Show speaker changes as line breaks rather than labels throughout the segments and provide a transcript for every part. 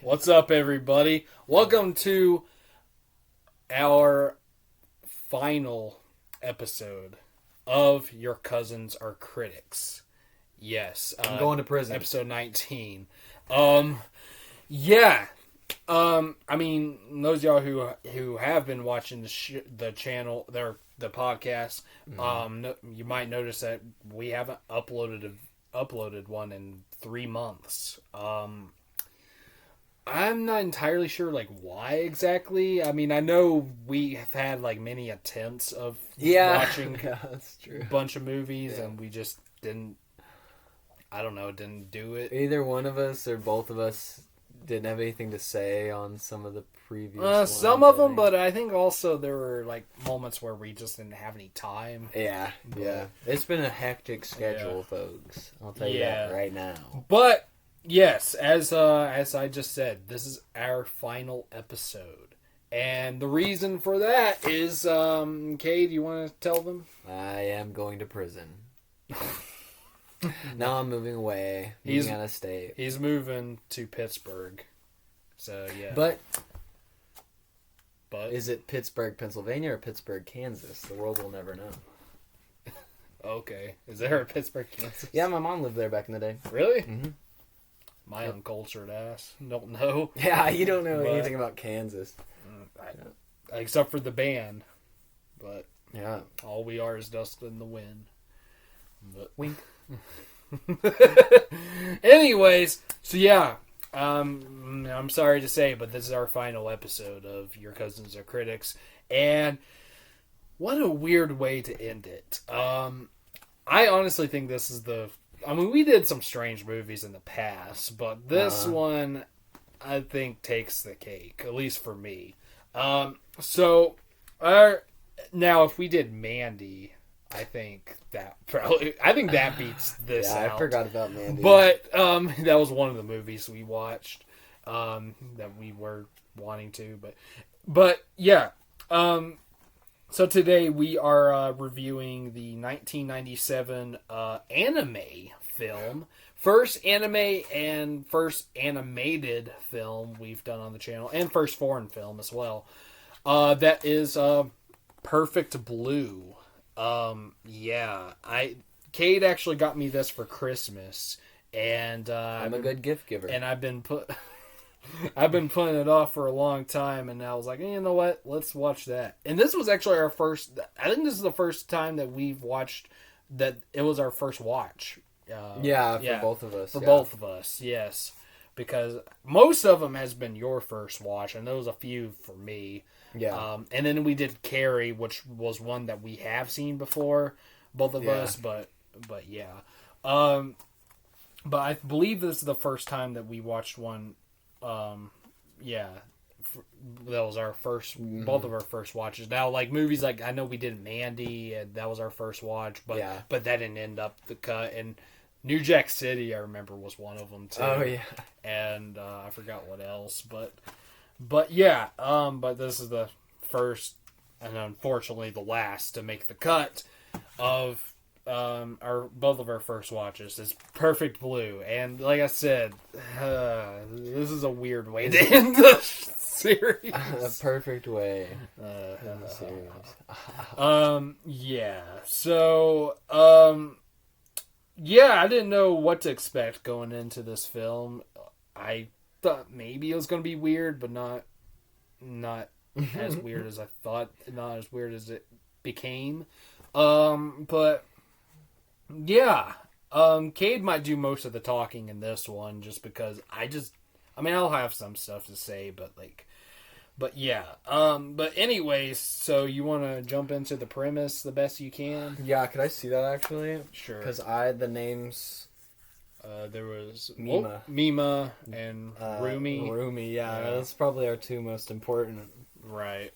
What's up, everybody? Welcome to our final episode of Your Cousins Are Critics. Yes.
I'm going to prison.
Episode 19. Yeah. I mean, those of y'all who have been watching the channel, the podcast, you might notice that we haven't uploaded one in 3 months. I'm not entirely sure, why exactly. I mean, I know we have had, many attempts of watching
that's true.
a bunch of movies, and we just didn't do it.
Either one of us or both of us didn't have anything to say on some of the previous ones,
some of them, but I think also there were, moments where we just didn't have any time.
Yeah. It's been a hectic schedule, folks. I'll tell you that right now.
But... yes, as I just said, this is our final episode. And the reason for that is, Kay, do you want to tell them?
I am going to prison. Now I'm moving away. Moving out of state.
He's moving to Pittsburgh. So, yeah.
But is it Pittsburgh, Pennsylvania, or Pittsburgh, Kansas? The world will never know.
Okay. Is there a Pittsburgh, Kansas?
Yeah, my mom lived there back in the day.
Really?
Mm-hmm.
My uncultured ass. Don't know.
Yeah, you don't know anything about Kansas.
Except for the band. But
yeah,
all we are is dust in the wind. But,
wink.
Anyways, so yeah. I'm sorry to say, but this is our final episode of Your Cousins Are Critics. And what a weird way to end it. I honestly think this is we did some strange movies in the past, but this one, I think, takes the cake, at least for me. Now, if we did Mandy, I think that beats this out.
I forgot about Mandy.
But, that was one of the movies we watched, that we were wanting to, but yeah, so today we are reviewing the 1997 anime film. First anime and first animated film we've done on the channel, and first foreign film as well. That is Perfect Blue. Kate actually got me this for Christmas, and
I'm a good gift giver.
And I've been putting it off for a long time, and I was like, you know what? Let's watch that. And this was actually our first... I think this is the first time that we've watched... that it was our first watch.
For both of us.
For both of us, yes. Because most of them has been your first watch, and there was a few for me.
Yeah.
And then we did Carrie, which was one that we have seen before, both of us, but yeah. But I believe this is the first time that we watched one... that was our first, both of our first watches. Now, movies I know we did Mandy, and that was our first watch, but that didn't end up the cut. And New Jack City, I remember, was one of them too.
Oh yeah,
and I forgot what else, but yeah, but this is the first, and unfortunately the last to make the cut of both of our first watches. Is Perfect Blue, and like I said, this is a weird way to end the series.
A perfect way
in
the series.
Yeah. So, I didn't know what to expect going into this film. I thought maybe it was going to be weird, but not as weird as I thought. Not as weird as it became. But yeah, Cade might do most of the talking in this one, just because I'll have some stuff to say, but yeah. But anyways, so you want to jump into the premise the best you can?
Yeah, could I see that actually?
Sure.
Because the names...
there was
Mima
and Rumi.
Rumi, yeah, that's probably our two most important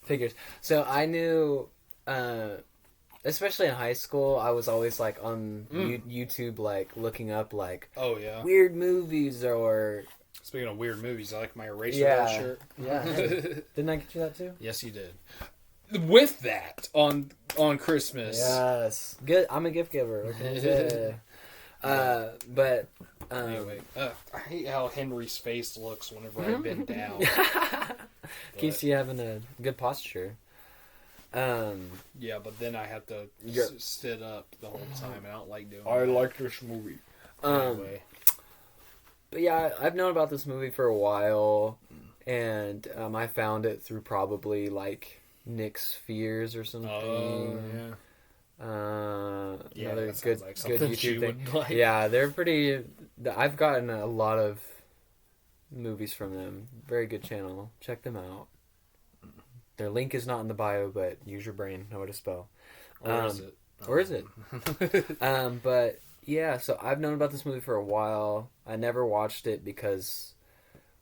figures. So I knew... especially in high school, I was always on YouTube, looking up weird movies or
Speaking of weird movies, I like my Eraserhead shirt.
Yeah. Didn't I get you that too?
Yes, you did. With that, on Christmas.
Yes. Good. I'm a gift giver. Okay. But
Anyway, I hate how Henry's face looks whenever I bend down.
Keeps you having a good posture.
Yeah, but then I have to sit up the whole time. I don't like doing
I like this movie.
Anyway.
But yeah, I've known about this movie for a while, and I found it through probably like Nick's Fears or something.
Oh, yeah.
Another
that
good,
like
good
something
YouTube thing.
would like.
Yeah, they're pretty. I've gotten a lot of movies from them. Very good channel. Check them out. Their link is not in the bio, but use your brain. Know what to spell.
Or is it?
Or is it? But yeah, so I've known about this movie for a while. I never watched it because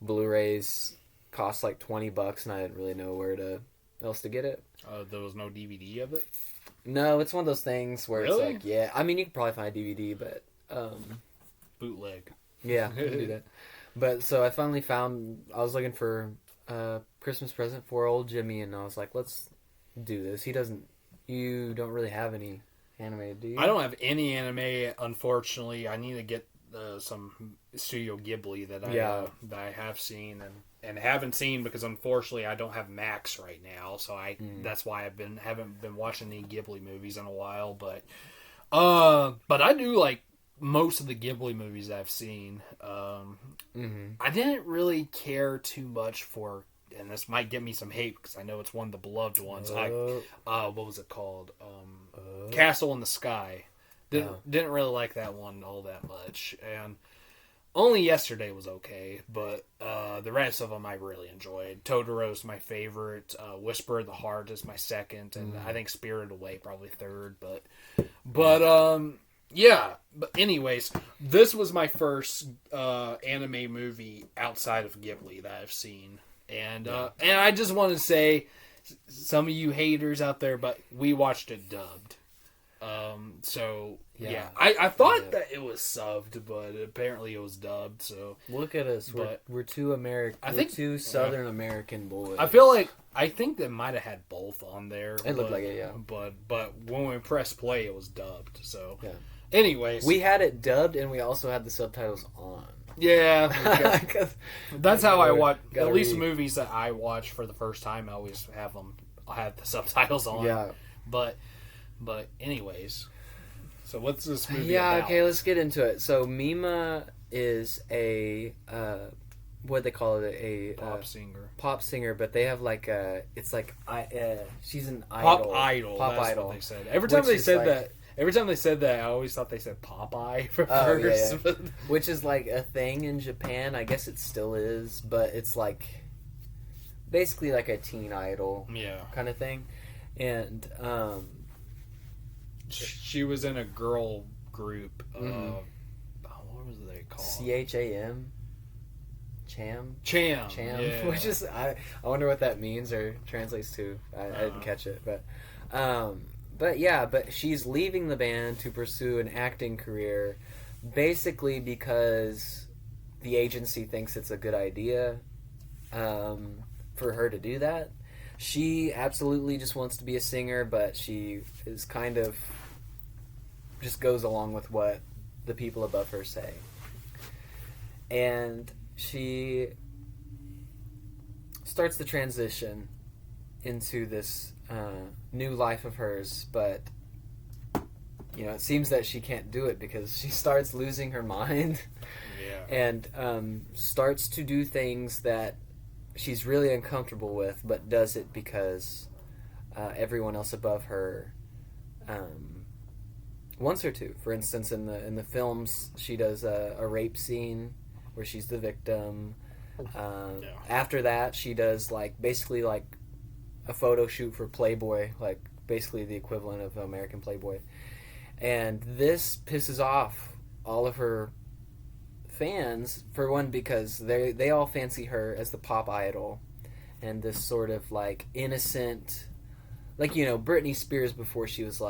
Blu-rays cost like $20, and I didn't really know where else to get it.
There was no DVD of it?
No, it's one of those things where
Really?
it's like, yeah. I mean, you could probably find a DVD, but
Bootleg.
yeah, you can do that. But so I finally found. I was looking for a Christmas present for old Jimmy, and I was like, let's do this. You don't really have any anime, do you?
I don't have any anime, unfortunately. I need to get some Studio Ghibli that I have seen and haven't seen because unfortunately I don't have Max right now, so that's why haven't been watching any Ghibli movies in a while. But I do like most of the Ghibli movies I've seen. I didn't really care too much for, and this might get me some hate because I know it's one of the beloved ones. What was it called? Castle in the Sky. Didn't really like that one all that much, and only Yesterday was okay, but the rest of them I really enjoyed. Totoro's my favorite. Whisper of the Heart is my second, and I think Spirited Away probably third. But yeah. But anyways, this was my first anime movie outside of Ghibli that I've seen, and I just want to say, some of you haters out there, but we watched it dubbed. So yeah, I thought that it was subbed, but apparently it was dubbed. So
look at us, we're two American. We're two Southern American boys.
I think they might have had both on there.
It looked like it, yeah.
But when we pressed play, it was dubbed. So
yeah.
Anyways,
we had it dubbed, and we also had the subtitles on.
Yeah, that's how I watch. At least
read.
Movies that I watch for the first time, I always have them. I have the subtitles on.
Yeah,
but anyways. So what's this movie
about? Okay, let's get into it. So Mima is a what they call it, a pop singer, but they have like it's like she's an idol.
Pop idol. What they said. Every time they said that, I always thought they said Popeye first.
Yeah. Which is like a thing in Japan. I guess it still is, but it's like basically like a teen idol kind of thing. And
she was in a girl group. What was they called?
Cham.
Yeah.
Which is I wonder what that means or translates to. I didn't catch it, but she's leaving the band to pursue an acting career, basically because the agency thinks it's a good idea for her to do that. She absolutely just wants to be a singer, but she is kind of just goes along with what the people above her say. And she starts the transition into this new life of hers, but it seems that she can't do it because she starts losing her mind and starts to do things that she's really uncomfortable with, but does it because everyone else above her wants her to. For instance, in the films, she does a rape scene where she's the victim. After that, she does basically a photo shoot for Playboy, like basically the equivalent of American Playboy. And this pisses off all of her fans, for one, because they all fancy her as the pop idol and this sort of innocent, Britney Spears before she was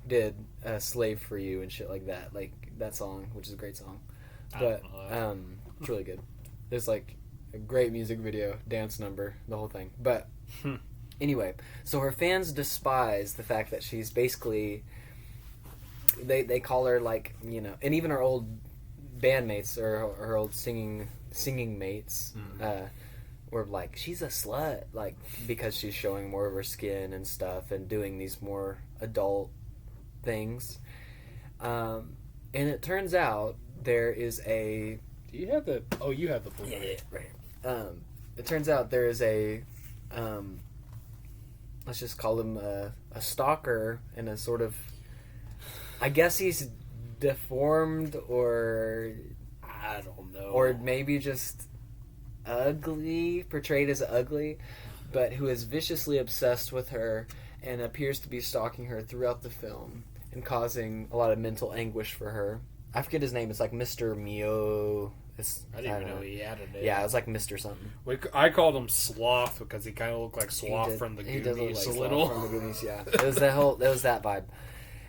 did Slave for You and shit like that, that song, which is a great song, but it's really good. There's a great music video, dance number, the whole thing. But anyway, so her fans despise the fact that she's basically they call her and even her old bandmates or her old singing mates were like, she's a slut, like, because she's showing more of her skin and stuff and doing these more adult things. And it turns out there is a...
Do you have the... Oh, you have the Blu-ray.
Yeah, right. It turns out there is a... let's just call him a stalker and a sort of... I guess he's deformed or...
I don't know.
Or maybe just ugly, portrayed as ugly, but who is viciously obsessed with her and appears to be stalking her throughout the film and causing a lot of mental anguish for her. I forget his name. It's like Mr. Mio.
I didn't even know he had a name.
Yeah, it was like Mr. something.
I called him Sloth because he kind of looked like Sloth from the Goonies. He does look like Sloth
from the Goonies, yeah. It was that vibe.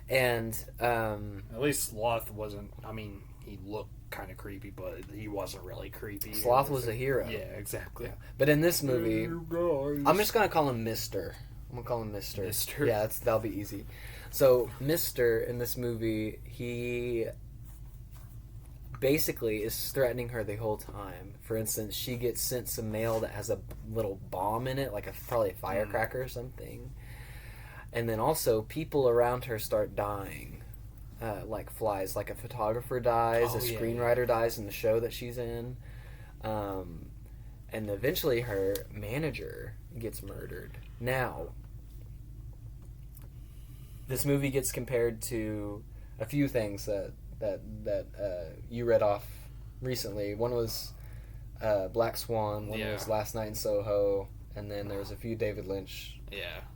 And
at least Sloth wasn't. I mean, he looked kind of creepy, but he wasn't really creepy.
Sloth was a hero.
Yeah, exactly.
Yeah. But in this movie, I'm just gonna call him Mister. I'm gonna call him Mister.
Mister.
Yeah, that'll be easy. So Mister in this movie, he basically is threatening her the whole time. For instance, she gets sent some mail that has a little bomb in it, like probably a firecracker or something. And then also people around her start dying, like flies. Like a photographer dies, a screenwriter dies in the show that she's in, and eventually her manager gets murdered. Now, this movie gets compared to a few things that you read off recently. One was Black Swan, one was Last Night in Soho, and then there was a few David Lynch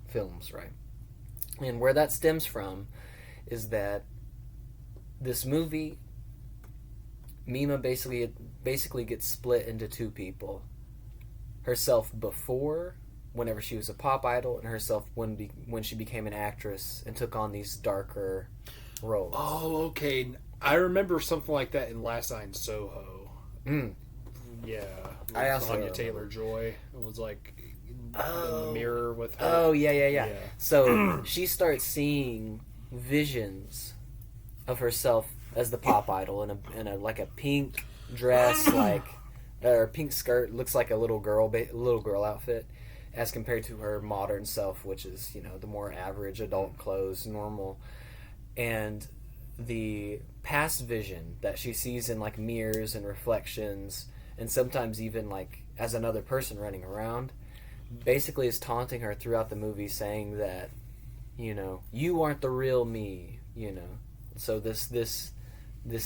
films, right? And where that stems from is that this movie, Mima basically gets split into two people. Herself before, whenever she was a pop idol, and herself when she became an actress and took on these darker roles.
Oh, okay. I remember something like that in Last Night in Soho. Yeah.
I also
Anya Taylor-Joy. It was like in the mirror with her.
Oh, yeah. So she starts seeing visions of herself as the pop idol in a like a pink dress, like or pink skirt, looks like a little girl outfit, as compared to her modern self, which is, you know, the more average adult clothes, normal. And the past vision that she sees in like mirrors and reflections, and sometimes even like as another person running around, basically is taunting her throughout the movie, saying that, you know, you aren't the real me, you know. So this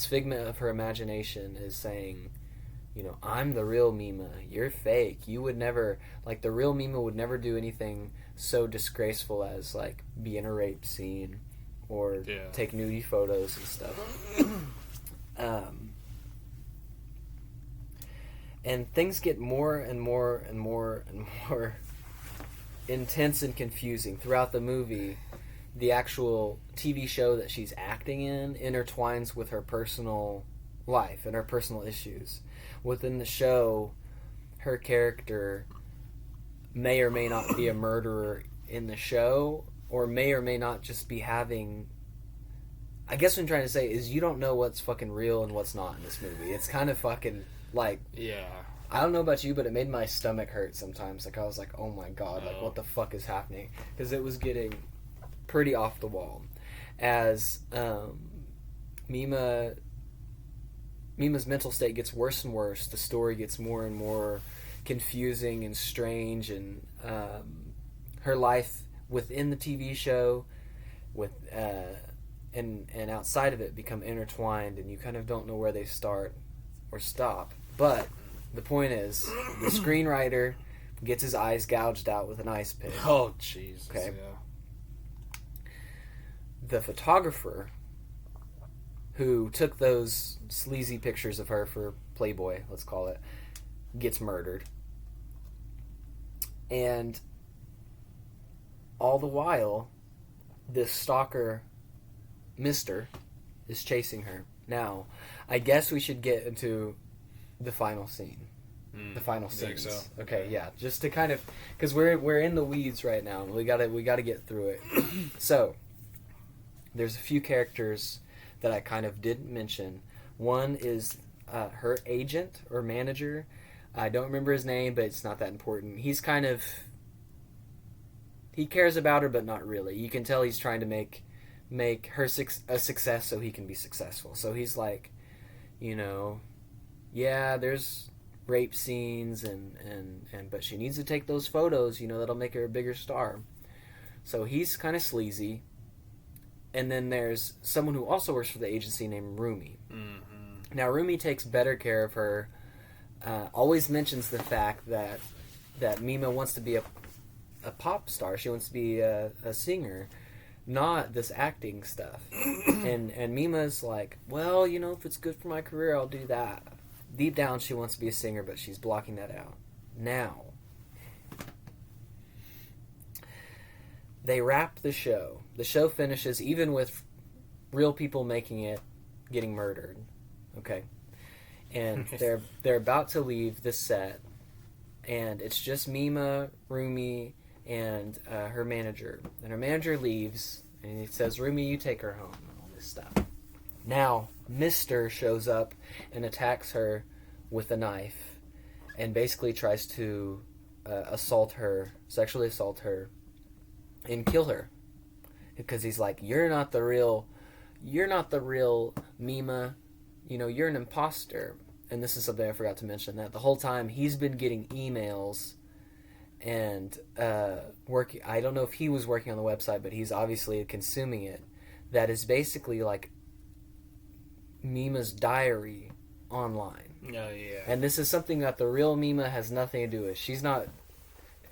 figment of her imagination is saying, you know, I'm the real Mima, you're fake. You would never, like, the real Mima would never do anything so disgraceful as like be in a rape scene or take nudie photos and stuff. And things get more and more and more and more intense and confusing throughout the movie. The actual TV show that she's acting in intertwines with her personal life and her personal issues. Within the show, her character may or may not be a murderer in the show, or may not just be having... I guess what I'm trying to say is you don't know what's fucking real and what's not in this movie. It's kind of fucking, like...
Yeah.
I don't know about you, but it made my stomach hurt sometimes. Like, I was like, oh my god, like, what the fuck is happening? Because it was getting pretty off the wall. As Mima's mental state gets worse and worse, the story gets more and more confusing and strange, and her life within the TV show and outside of it become intertwined, and you kind of don't know where they start or stop. But the point is, the screenwriter gets his eyes gouged out with an ice pick.
Oh, jeez.
Okay.
Yeah.
The photographer who took those sleazy pictures of her for Playboy, let's call it, gets murdered. And all the while, this stalker, Mister, is chasing her. Now, I guess we should get into the final scene. The final scenes.
So.
Okay, yeah, just to kind of, because we're in the weeds right now. We gotta get through it. So, there's a few characters that I kind of didn't mention. One is her agent or manager. I don't remember his name, but it's not that important. He's kind of... He cares about her, but not really. You can tell he's trying to make her a success so he can be successful. So he's like, you know, yeah, there's rape scenes and but she needs to take those photos, you know, that'll make her a bigger star. So he's kind of sleazy. And then there's someone who also works for the agency named Rumi. Mm-hmm. Now Rumi takes better care of her. Always mentions the fact that Mima wants to be a pop star. She wants to be a singer, not this acting stuff. and Mima's like, well, you know, if it's good for my career, I'll do that. Deep down, she wants to be a singer, but she's blocking that out. Now, they wrap the show. The show finishes even with real people making it, getting murdered. Okay. And they're about to leave the set, and it's just Mima, Rumi, and her manager. And her manager leaves, and he says, Rumi, you take her home, and all this stuff. Now, Mr. shows up and attacks her with a knife, and basically tries to sexually assault her, and kill her. Because he's like, you're not the real Mima, you know, you're an imposter. And this is something I forgot to mention, that the whole time he's been getting emails and working. I don't know if he was working on the website, but he's obviously consuming it. That is basically like Mima's diary online.
Oh yeah.
And this is something that the real Mima has nothing to do with. She's not.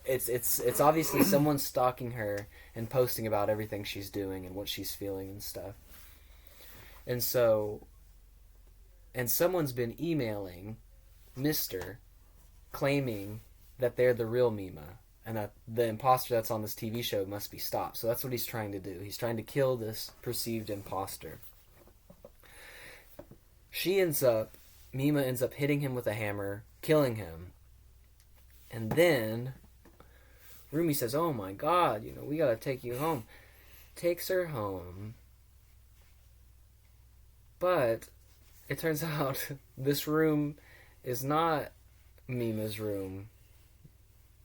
It's obviously someone stalking her and posting about everything she's doing and what she's feeling and stuff. And so. And someone's been emailing Mr. claiming that they're the real Mima and that the imposter that's on this TV show must be stopped. So that's what he's trying to do. He's trying to kill this perceived imposter. Mima ends up hitting him with a hammer, killing him. And then Rumi says, oh my God, you know, we gotta take you home. Takes her home. But it turns out this room is not Mima's room.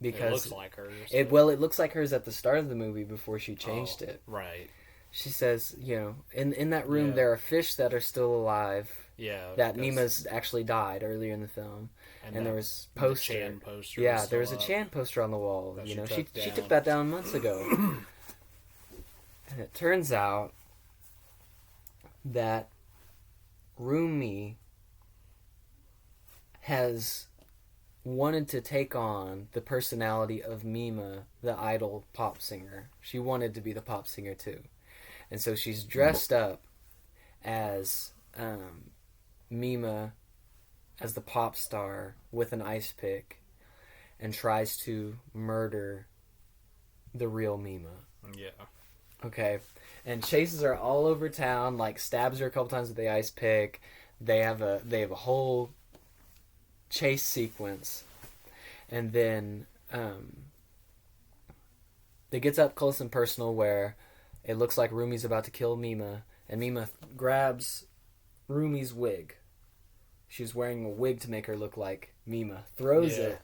Because
it looks like hers.
It looks like hers at the start of the movie before she changed it.
Right.
She says, you know, in that room there are fish that are still alive.
Yeah.
That Mima's actually died earlier in the film. And there was poster.
The Chan poster.
Yeah, there was a Chan poster on the wall. You know, she took that down months ago. And it turns out that Rumi has wanted to take on the personality of Mima, the idol pop singer. She wanted to be the pop singer too. And so she's dressed up as Mima, as the pop star with an ice pick, and tries to murder the real Mima.
Yeah.
Okay. And chases her all over town, like stabs her a couple times with the ice pick. They have a whole chase sequence. And then it gets up close and personal where it looks like Rumi's about to kill Mima, and Mima grabs Rumi's wig. She's wearing a wig to make her look like Mima. Throws it.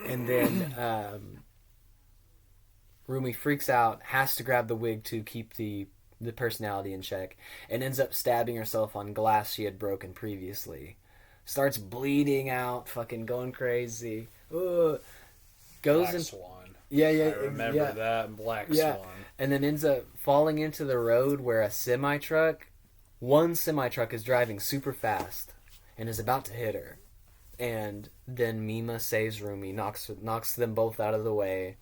And then Rumi freaks out, has to grab the wig to keep the personality in check, and ends up stabbing herself on glass she had broken previously. Starts bleeding out, fucking going crazy. Ugh.
Black Swan.
Yeah.
I remember that, Black Swan.
And then ends up falling into the road where one semi-truck is driving super fast and is about to hit her. And then Mima saves Rumi, knocks them both out of the way.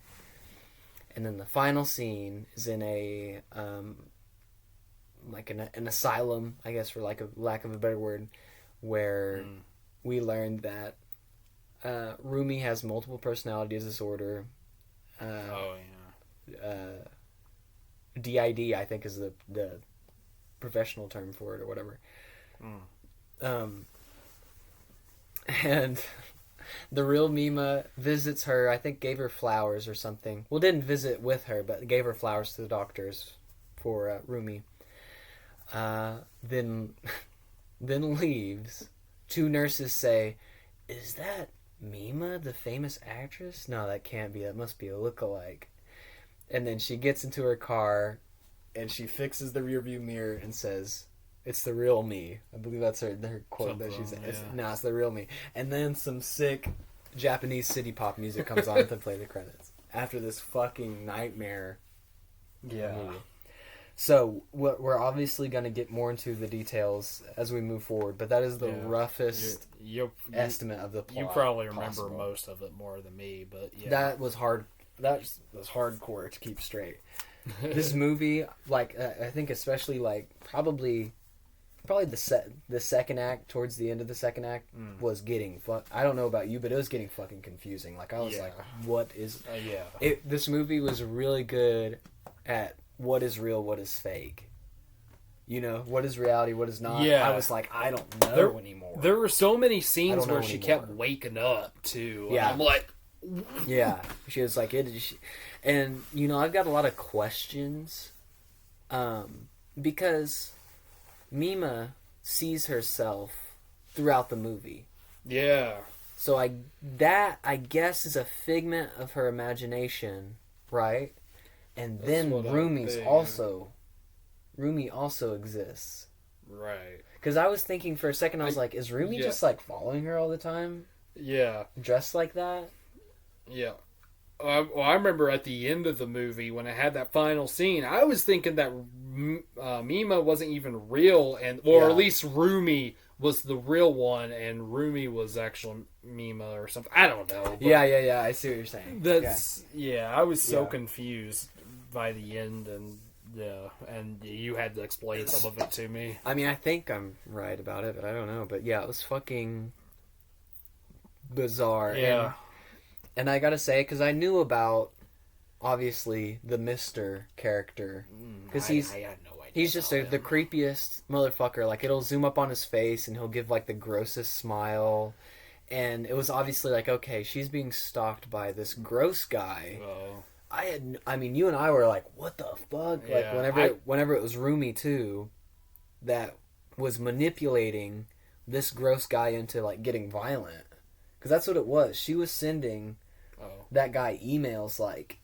And then the final scene is in a like an asylum, I guess, for lack of a better word, where we learned that Rumi has multiple personality disorder. DID, I think, is the professional term for it, or whatever. And the real Mima visits her, I think gave her flowers or something. Well, didn't visit with her, but gave her flowers to the doctors for Rumi. Then then leaves. 2 nurses say, "Is that Mima, the famous actress? No, that can't be. That must be a lookalike." And then she gets into her car, and she fixes the rearview mirror and says, "It's the real me." I believe that's her quote that she said. No, it's the real me. And then some sick Japanese city pop music comes on to play the credits after this fucking nightmare.
Yeah.
Movie. So we're obviously going to get more into the details as we move forward, but that is the roughest estimate of the plot.
You probably remember most of it more than me, but yeah.
That was hard. That was hardcore to keep straight. This movie, like, I think especially, like, probably the second act, towards the end of the second act, was getting I don't know about you, but it was getting fucking confusing. Like, I was like, what is... This movie was really good at what is real, what is fake. You know, what is reality, what is not.
Yeah.
I was like, I don't know anymore.
There were so many scenes where she kept waking up, too.
Yeah.
I'm like...
Yeah. She was like... And, you know, I've got a lot of questions. Because Mima sees herself throughout the movie.
Yeah.
So I guess is a figment of her imagination, right? And then Rumi also exists.
Right.
Because I was thinking for a second, I was like, is Rumi just like following her all the time?
Yeah.
Dressed like that?
Yeah. Well, I remember at the end of the movie when I had that final scene, I was thinking that Mima wasn't even real, or at least Rumi was the real one, and Rumi was actually Mima or something. I don't know.
Yeah. I see what you're saying.
I was so confused by the end, and you had to explain some of it to me.
I mean, I think I'm right about it, but I don't know. But yeah, it was fucking bizarre.
Yeah.
And I gotta say, because I knew about, obviously, the Mr. character. Because
I had no idea.
He's just the creepiest motherfucker. Like, it'll zoom up on his face, and he'll give, like, the grossest smile. And it was obviously like, okay, she's being stalked by this gross guy.
Oh.
I mean, you and I were like, what the fuck?
Yeah,
like, whenever it was Rumi, too, that was manipulating this gross guy into, like, getting violent. Because that's what it was. She was sending that guy emails, like,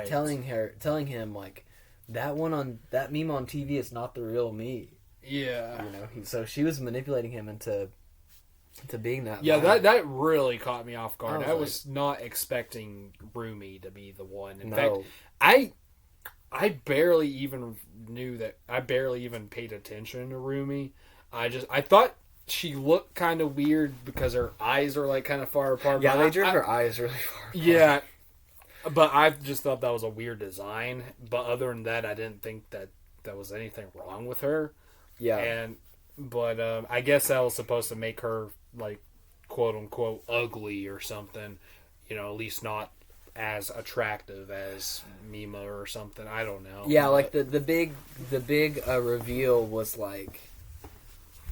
telling him, like, that meme on TV is not the real me.
Yeah.
You know, so she was manipulating him into being that.
Yeah, that really caught me off guard. I was not expecting Rumi to be the one. In fact, I barely even knew that. I barely even paid attention to Rumi. I thought she looked kind of weird because her eyes are like kind of far apart.
Yeah, they drew her eyes really far apart.
Yeah, but I just thought that was a weird design. But other than that, I didn't think that was anything wrong with her.
Yeah,
but I guess that was supposed to make her like quote unquote ugly or something. You know, at least not as attractive as Mima or something. I don't know.
Yeah, like the big reveal was like,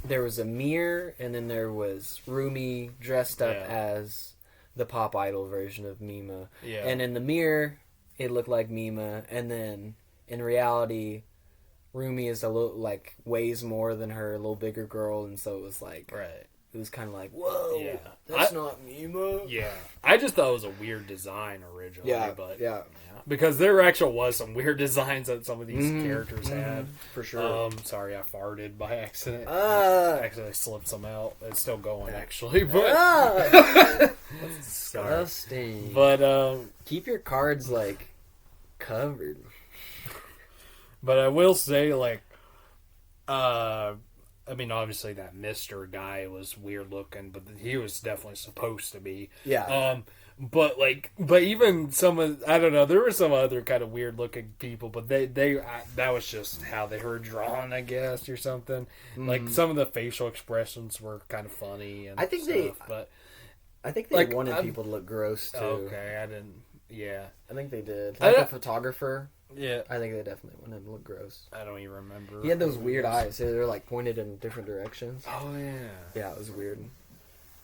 there was a mirror, and then there was Rumi dressed up as the pop idol version of Mima.
Yeah.
And in the mirror, it looked like Mima, and then in reality, Rumi is a little, like, weighs more than her, a little bigger girl, and so it was like, it was kind of like, whoa, that's not Mima.
Yeah. I just thought it was a weird design originally,
yeah.
Because there actually was some weird designs that some of these characters had.
For sure.
Sorry, I farted by accident. Actually, I slipped some out. It's still going, actually. But
that's disgusting.
But
keep your cards, like, covered.
But I will say, like, I mean, obviously that Mr. guy was weird looking, but he was definitely supposed to be.
Yeah.
But even some of, I don't know, there were some other kind of weird looking people, but they that was just how they were drawn, I guess, or something. Like some of the facial expressions were kind of funny and
I think they
like,
wanted people to look gross too.
Okay, I didn't. Yeah,
I think they did. Like the photographer.
Yeah,
I think they definitely wanted him to look gross.
I don't even remember.
He had those weird eyes. They were like pointed in different directions.
Oh yeah.
Yeah, it was weird.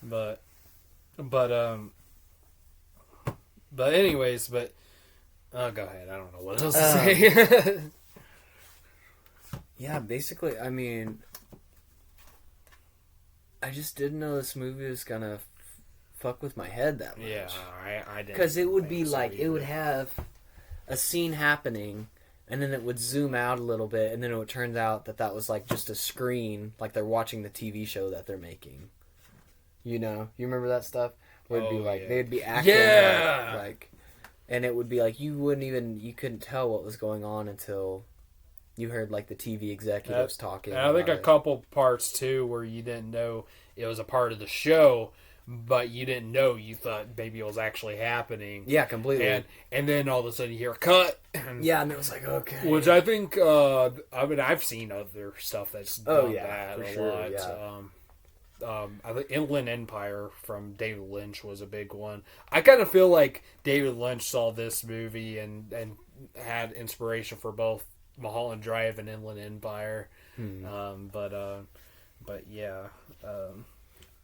But anyways, go ahead. I don't know what else to say.
Yeah, basically, I mean, I just didn't know this movie was gonna fuck with my head that much.
Yeah, I didn't.
Because it would be
so
like,
either.
it would have a scene happening, and then it would zoom out a little bit, and then it would turn out that was like just a screen, like they're watching the TV show that they're making. You know? You remember that stuff? Where it'd be like, they'd be acting like, and it would be like, you couldn't tell what was going on until you heard like the TV executives talking.
I think a couple parts too where you didn't know it was a part of the show, but you didn't know. You thought maybe it was actually happening.
Yeah, completely.
And then all of a sudden you hear a cut.
Yeah, and it was like, okay.
Which I think, I've seen other stuff that's done that
for
a
sure,
lot.
Yeah.
I think Inland Empire from David Lynch was a big one. I kind of feel like David Lynch saw this movie and had inspiration for both Mulholland Drive and Inland Empire. But yeah.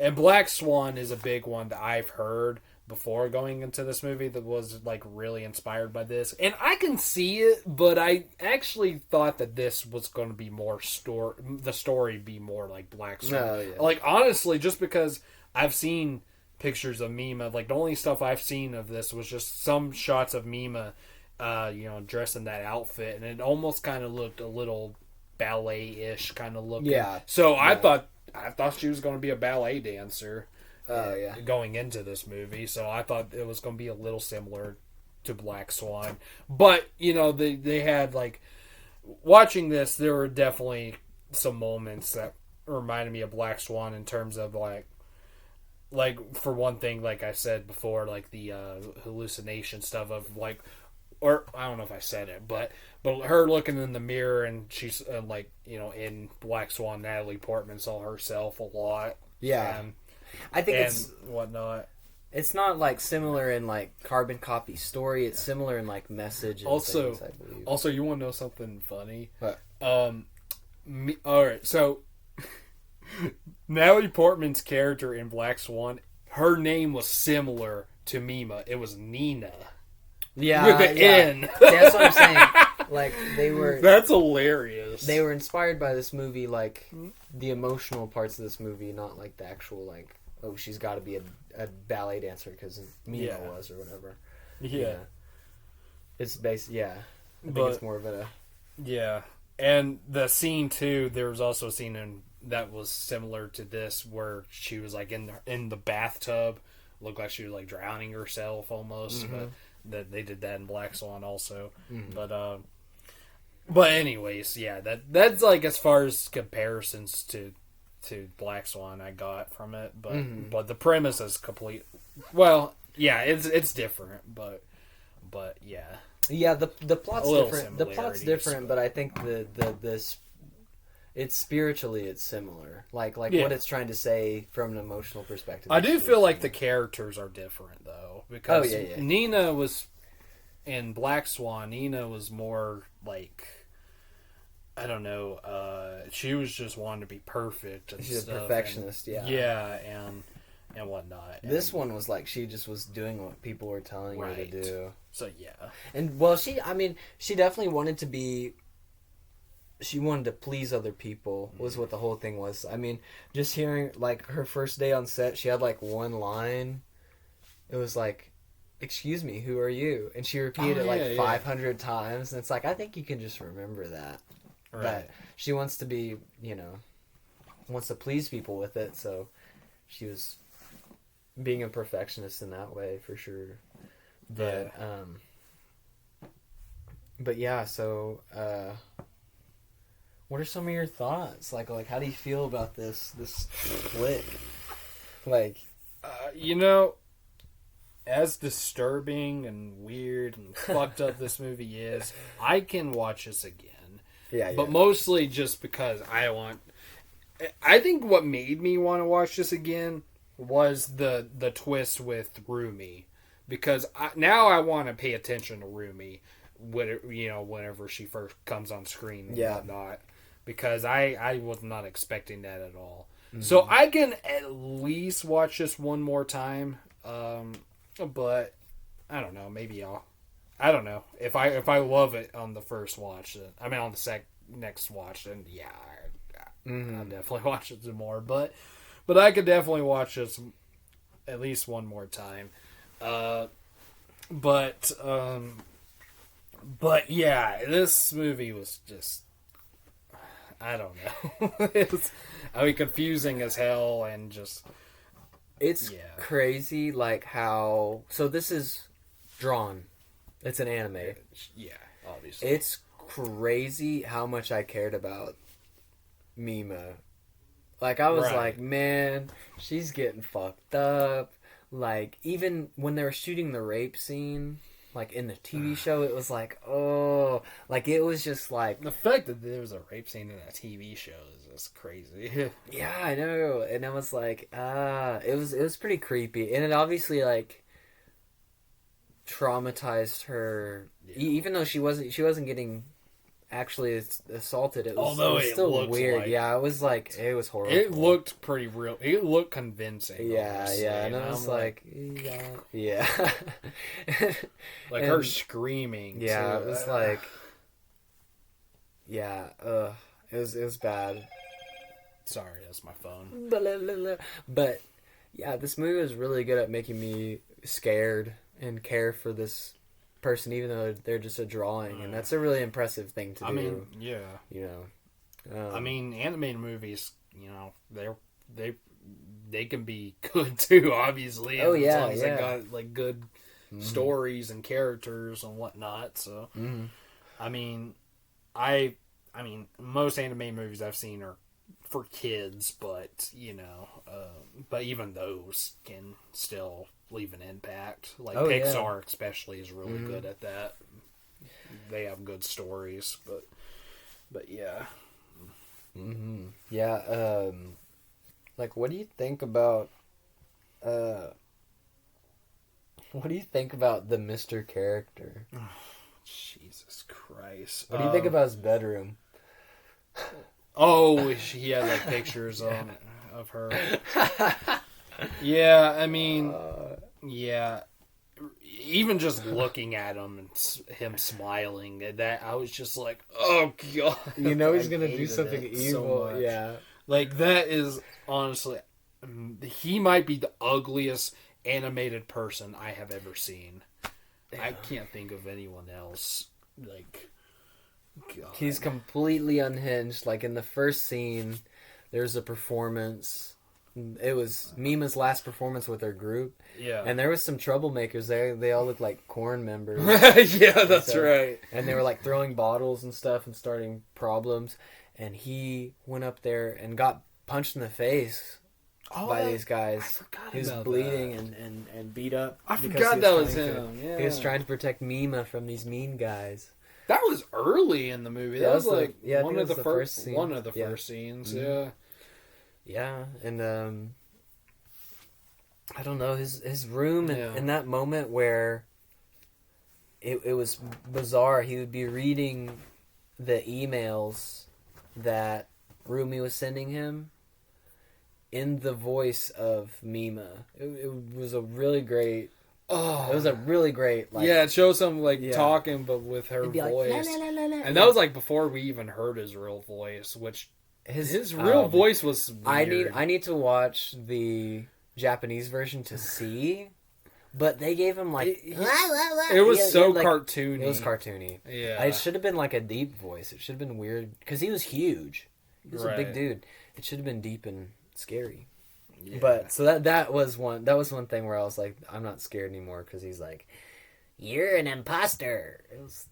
And Black Swan is a big one that I've heard before going into this movie that was like really inspired by this. And I can see it, but I actually thought that this was going to be more the story be more like Black Swan.
Oh, yeah.
Like honestly, just because I've seen pictures of Mima, like the only stuff I've seen of this was just some shots of Mima dressed in that outfit, and it almost kind of looked a little ballet-ish kind of looking.
Yeah.
So I thought she was going to be a ballet dancer.
Yeah.
Going into this movie, so I thought it was going to be a little similar to Black Swan. But they had like watching this, there were definitely some moments that reminded me of Black Swan in terms of like for one thing, like I said before, like the hallucination stuff of like, or I don't know if I said it, but her looking in the mirror and she's in Black Swan, Natalie Portman saw herself a lot.
Yeah. I think it's
whatnot.
It's not like similar in like carbon copy story. It's similar in like message. And
Also,
things, I believe.
Also, you want to know something funny?
What?
All right. So, Natalie Portman's character in Black Swan, her name was similar to Mima. It was Nina.
Yeah,
with an N.
That's what I'm saying. Like they were.
That's hilarious.
They were inspired by this movie, like the emotional parts of this movie, not like the actual like, oh, she's got to be a ballet dancer because Mima was or whatever.
Yeah.
It's based. Yeah, I think it's more of a.
Yeah, and the scene too. There was also a scene that was similar to this where she was like in the bathtub, looked like she was like drowning herself almost, but. That they did that in Black Swan also, but anyways, yeah, that's like as far as comparisons to Black Swan I got from it, but the premise is complete. Well, yeah, it's different, but yeah,
the plot's different. The plot's different,
but
I think this it's spiritually it's similar. Like what it's trying to say from an emotional perspective.
I do feel like the characters are different though, because Nina was in Black Swan. Nina was more like, I don't know. She was just wanting to be perfect. And
she's
stuff,
a perfectionist.
And whatnot.
This one was like she just was doing what people were telling her to do.
So yeah,
and well, she definitely wanted to be. She wanted to please other people was what the whole thing was. I mean, just hearing like her first day on set, she had like one line. It was like, "Excuse me, who are you?" And she repeated it like 500 times. And it's like, I think you can just remember that. Right. But she wants to be, wants to please people with it. So she was being a perfectionist in that way for sure. But yeah. So. What are some of your thoughts? Like how do you feel about this flick? Like,
as disturbing and weird and fucked up this movie is, I can watch this again.
Yeah.
But mostly just because I think what made me want to watch this again was the twist with Rumi, because now I want to pay attention to Rumi, whenever she first comes on screen and whatnot. Because I was not expecting that at all. Mm-hmm. So I can at least watch this one more time. But I don't know. Maybe I don't know. If I love it on the first watch, on the next watch, then yeah, I'll definitely watch it some more. But But I could definitely watch this at least one more time. But yeah, this movie was just, I don't know. It was, confusing as hell and just.
It's crazy, like how. So this is drawn. It's an anime.
Yeah, obviously.
It's crazy how much I cared about Mima. Like, I was like, man, she's getting fucked up. Like, even when they were shooting the rape scene, like, in the TV show, it was like, oh. Like, it was just like...
The fact that there was a rape scene in a TV show is just crazy.
Yeah, I know. And I was like, it was pretty creepy. And it obviously, like, traumatized her. Yeah. Even though she wasn't getting... actually assaulted. It was still weird. Like, yeah, it was like, it was horrible.
It looked pretty real. It looked convincing.
Yeah, yeah, and I was like, yeah.
Like, and her screaming.
Yeah, too. It was like, yeah, it was bad.
Sorry, that's my phone.
But yeah, this movie was really good at making me scared and care for this person, even though they're just a drawing, and that's a really impressive thing to do.
I mean, yeah,
you know.
I mean, animated movies, you know, they can be good too. Obviously,
as
long as they got like good stories and characters and whatnot. So, I mean, I mean, most anime movies I've seen are for kids, but you know, but even those can still leave an impact. Like Pixar especially is really good at that. They have good stories, but yeah.
Yeah, like, what do you think about the Mr. character?
Jesus Christ.
What do you think about his bedroom?
Oh, he had like pictures of her. Yeah, I mean, yeah. Even just looking at him and him smiling, that I was just like, oh god.
You know he's gonna do something evil.
So
yeah,
like that is honestly, he might be the ugliest animated person I have ever seen. I can't think of anyone else. Like, God.
He's completely unhinged. Like, in the first scene, there's a performance. It was Mima's last performance with her group.
Yeah.
And there was some troublemakers there. They all looked like Korn members.
Yeah, that's right.
And they were like throwing bottles and stuff and starting problems. And he went up there and got punched in the face by these guys. I
forgot
he was
about
bleeding and beat up.
I forgot that was him. Yeah.
He was trying to protect Mima from these mean guys.
That was early in the movie. That was like one of the first scenes. One of the first scenes, yeah.
Yeah, and I don't know, his room in that moment where it was bizarre. He would be reading the emails that Rumi was sending him in the voice of Mima. It was a really great. Oh, it was a really great. Like,
it shows him talking, but with her voice,
like, la, la, la, la.
And that was like before we even heard his real voice, which his real voice was weird.
I need to watch the Japanese version to see, but they gave him like
it was cartoony.
It was cartoony.
Yeah,
it should have been like a deep voice. It should have been weird because he was huge. He was a big dude. It should have been deep and scary. Yeah. But so that was one thing where I was like, I'm not scared anymore because he's like, you're an imposter. It was,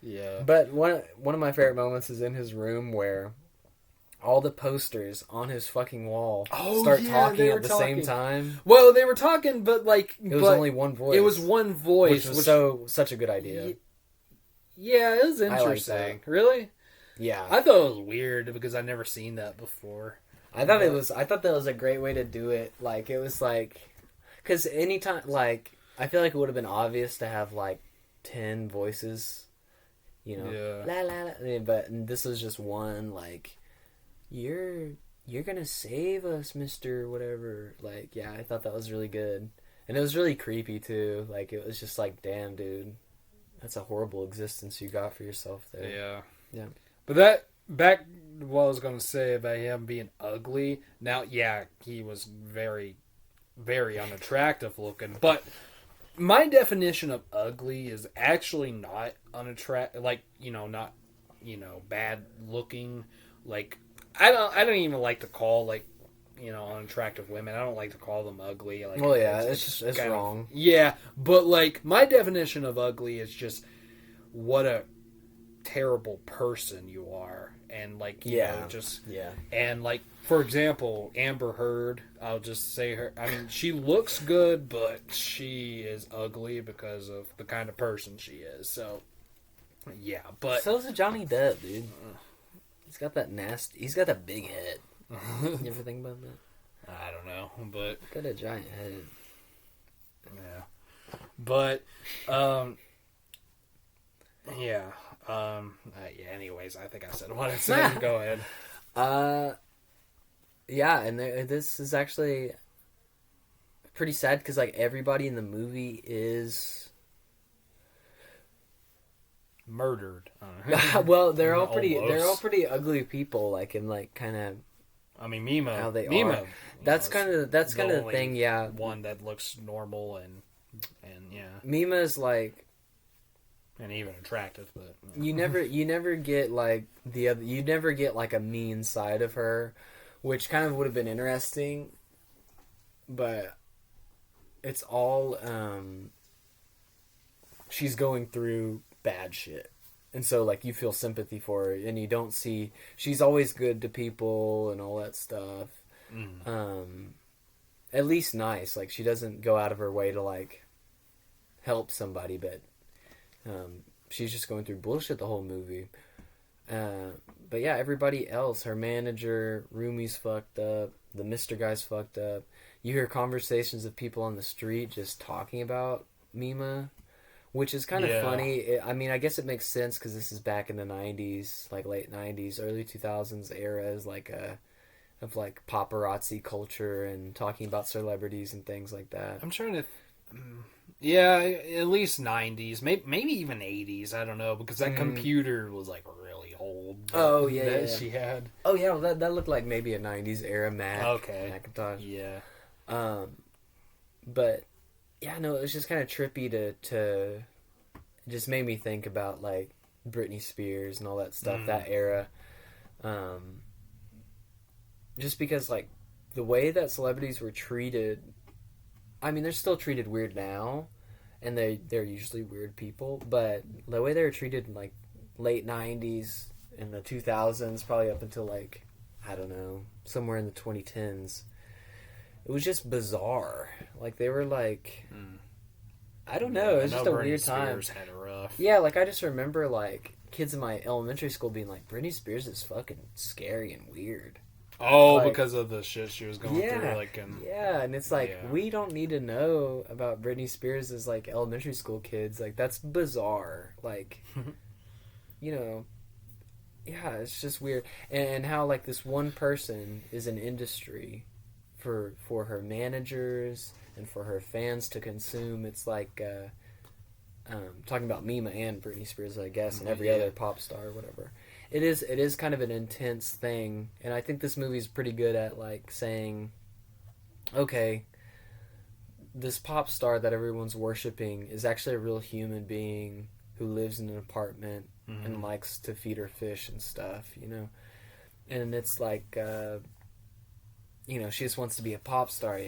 yeah.
But one of my favorite moments is in his room where all the posters on his fucking wall start talking at the same time.
Well, they were talking, but like
it was only one voice.
It was one voice,
which was such a good idea.
Yeah, it was interesting. Really?
Yeah,
I thought it was weird because I'd never seen that before.
I thought that was a great way to do it. Like, it was like, because anytime, like, I feel like it would have been obvious to have like 10 voices, you know, la la la. But this was just one. Like, you're gonna save us, Mr. Whatever. Like, yeah, I thought that was really good, and it was really creepy too. Like, it was just like, damn, dude, that's a horrible existence you got for yourself there.
Yeah,
yeah.
But back what I was going to say about him being ugly. Now, yeah, he was very, very unattractive looking, but my definition of ugly is actually not unattractive, like, not, bad looking. Like, I don't even like to call, like, unattractive women. I don't like to call them ugly. Like,
well, yeah, it's wrong.
Yeah, but, like, my definition of ugly is just what a terrible person you are. And, like, and, like, for example, Amber Heard, I'll just say her, I mean, she looks good, but she is ugly because of the kind of person she is. So, yeah, but...
So's Johnny Depp, dude. He's got that big head. You ever think about that?
I don't know, but...
Got a giant head.
Yeah. But, yeah. Anyways, I think I said what I said. Go ahead.
Yeah, and this is actually pretty sad because, like, everybody in the movie is
murdered.
Well, they're all pretty ugly people, like, in, like, kind of.
I mean, Mima.
How they
Mima.
are. That's kind of the thing. Yeah.
One that looks normal and yeah.
Mima's like.
And even attractive, but
you never get like you never get like a mean side of her, which kind of would have been interesting, but it's all she's going through bad shit, and so like you feel sympathy for her, and you don't see she's always good to people and all that stuff. At least nice, like she doesn't go out of her way to like help somebody, but. She's just going through bullshit the whole movie. But yeah, everybody else, her manager, Rumi's fucked up, the Mr. guy's fucked up. You hear conversations of people on the street just talking about Mima, which is kind of funny. I mean, I guess it makes sense because this is back in the 90s, like late 90s, early 2000s era is like of like paparazzi culture and talking about celebrities and things like that.
I'm trying to... Yeah, at least 90s, maybe even 80s. I don't know, because that computer was like really old.
Oh yeah,
she had.
Oh yeah, well, that looked like maybe a 90s era Macintosh.
Yeah.
But yeah, no, it was just kind of trippy to. It just made me think about like Britney Spears and all that stuff, that era. Just because like the way that celebrities were treated. I mean, they're still treated weird now, and they're usually weird people, but the way they were treated in, like, late 90s, in the 2000s, probably up until, like, I don't know, somewhere in the 2010s, it was just bizarre. Like, they were, like, I don't know, it was just a weird time.
Spears had it rough.
Yeah, like, I just remember, like, kids in my elementary school being like, Britney Spears is fucking scary and weird.
Oh, like, because of the shit she was going through, like,
and it's like we don't need to know about Britney Spears as like elementary school kids. Like that's bizarre. Like, it's just weird. And how like this one person is an industry for her managers and for her fans to consume. It's like talking about Mima and Britney Spears, I guess, and every other pop star or whatever. It is kind of an intense thing, and I think this movie's pretty good at like saying, okay, this pop star that everyone's worshiping is actually a real human being who lives in an apartment and likes to feed her fish and stuff, and it's like, she just wants to be a pop star,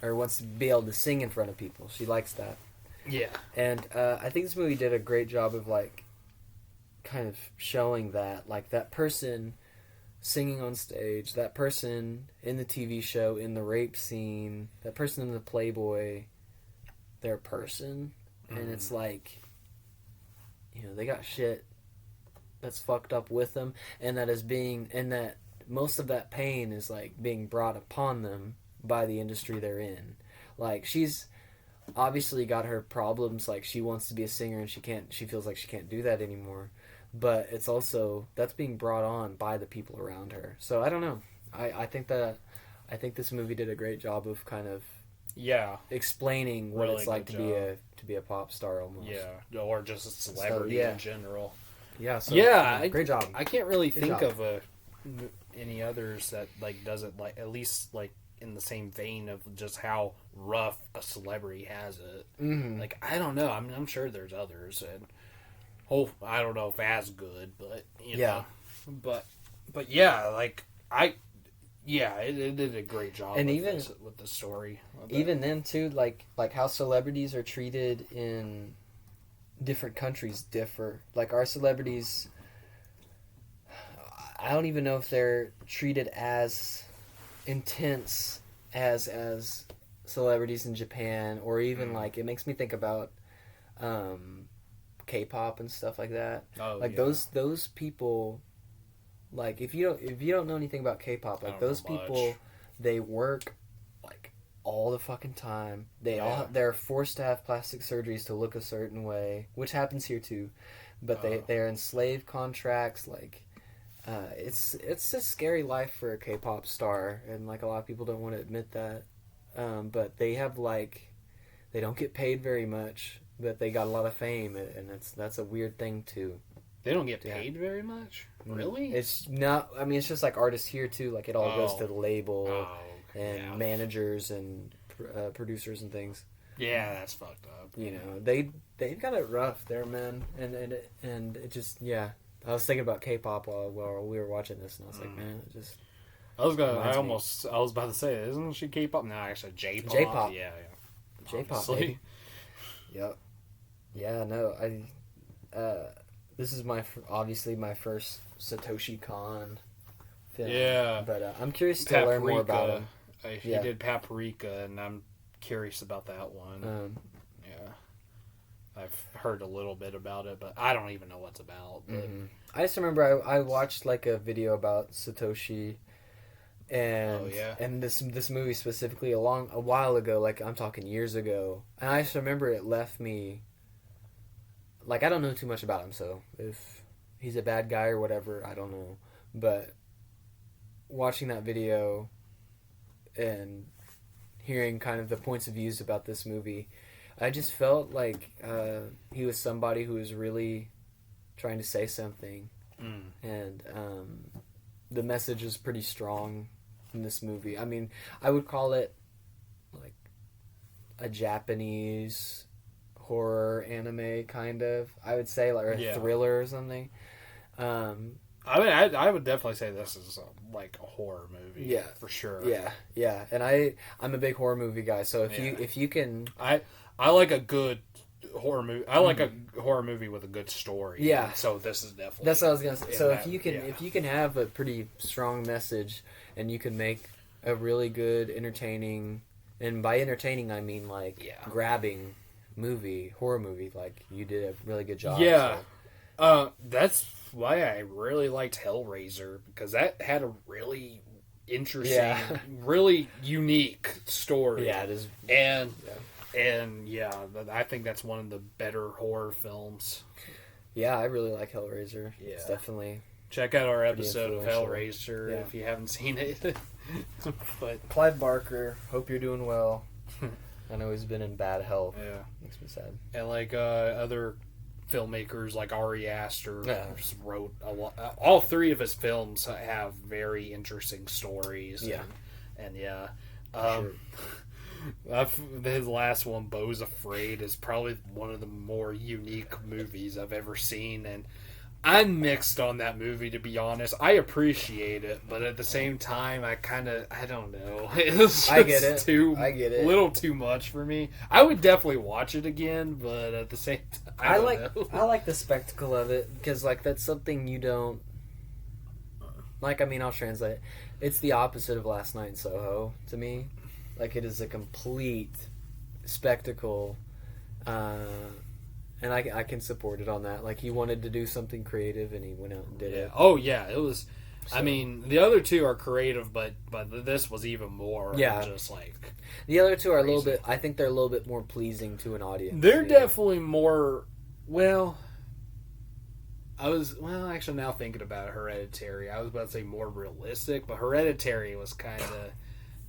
or wants to be able to sing in front of people. She likes that.
Yeah,
and I think this movie did a great job of like. Kind of showing that like that person singing on stage, that person in the TV show, in the rape scene, that person in the Playboy, they're a person, and it's like they got shit that's fucked up with them, and that most of that pain is like being brought upon them by the industry they're in. Like she's obviously got her problems, like she wants to be a singer and she feels like she can't do that anymore. But it's also that's being brought on by the people around her. So I don't know. I think this movie did a great job of kind of explaining what it's like to be a pop star almost.
Yeah, or just a celebrity in general.
Yeah. So,
yeah,
great job.
I can't really
Good
think
job.
of any others that like does it like at least like in the same vein of just how rough a celebrity has it.
Mm-hmm.
Like I don't know. I'm sure there's others, and I don't know if as good, but you know, but yeah, like it did a great job.
And
with
even
with the story,
even then too, like how celebrities are treated in different countries differ. Like our celebrities, I don't even know if they're treated as intense as celebrities in Japan, or even like it makes me think about K-pop and stuff like that.
oh,
Like
yeah.
those people, like if you don't know anything about K-pop,
I
like
don't
those
know
people,
much.
they work like all the fucking time.
Yeah.
They're forced to have plastic surgeries to look a certain way, which happens here too. But they're in slave contracts. Like it's a scary life for a K-pop star, and like a lot of people don't want to admit that. But they have like they don't get paid very much, but they got a lot of fame, and that's a weird thing too.
They don't get paid very much, really.
It's not. I mean, it's just like artists here too. Like it all goes to the label
okay.
and managers and producers and things.
Yeah, that's fucked up.
You know, they've got it rough there, man. And it just I was thinking about K-pop while we were watching this, and I was like, man, it just.
I was about to say, isn't she K-pop? No, actually J-pop.
J-pop.
Yeah.
J-pop, baby. Yep. Yeah, no, this is obviously my first Satoshi Kon film.
Yeah.
But I'm curious to learn more about him.
He did Paprika, and I'm curious about that one. Yeah. I've heard a little bit about it, but I don't even know what's about. But...
I just remember I watched like a video about Satoshi, and and this movie specifically a while ago, like I'm talking years ago, and I just remember it left me. Like I don't know too much about him, so if he's a bad guy or whatever, I don't know. But watching that video and hearing kind of the points of views about this movie, I just felt like he was somebody who was really trying to say something, and the message was pretty strong in this movie. I mean, I would call it like a Japanese horror anime kind of. I would say like a thriller or something.
I mean, I would definitely say this is like a horror movie.
Yeah,
for sure.
Yeah, and I'm a big horror movie guy. So if you can,
I like a good horror movie. I like a horror movie with a good story.
Yeah.
So this is definitely.
That's what I was gonna say. So if you can have a pretty strong message, and you can make a really good, entertaining, and by entertaining I mean like grabbing horror movie, like you did a really good job.
Yeah. So. That's why I really liked Hellraiser, because that had a really interesting, really unique story.
Yeah, it is.
And I think that's one of the better horror films.
Yeah, I really like Hellraiser.
Yeah.
It's definitely.
Check out our episode of Hellraiser if you haven't seen it. But
Clive Barker, hope you're doing well. I know he's been in bad health.
Yeah.
Makes me sad.
And like other filmmakers like Ari Aster wrote a lot. All three of his films have very interesting stories.
Yeah.
And his last one, Beau's Afraid, is probably one of the more unique movies I've ever seen, and I'm mixed on that movie, to be honest. I appreciate it, but at the same time, I don't know.
I get it.
A little too much for me. I would definitely watch it again, but at the same time, I
like the spectacle of it, because like that's something you don't like. I mean, I'll translate it. It's the opposite of Last Night in Soho to me. Like it is a complete spectacle. And I can support it on that. Like, he wanted to do something creative, and he went out and did it.
Oh, yeah. It was... So. I mean, the other two are creative, but this was even more just, like...
The other two are crazy. A little bit... I think they're a little bit more pleasing to an audience.
They're definitely more... Well... actually, now thinking about Hereditary, I was about to say more realistic, but Hereditary was kind of...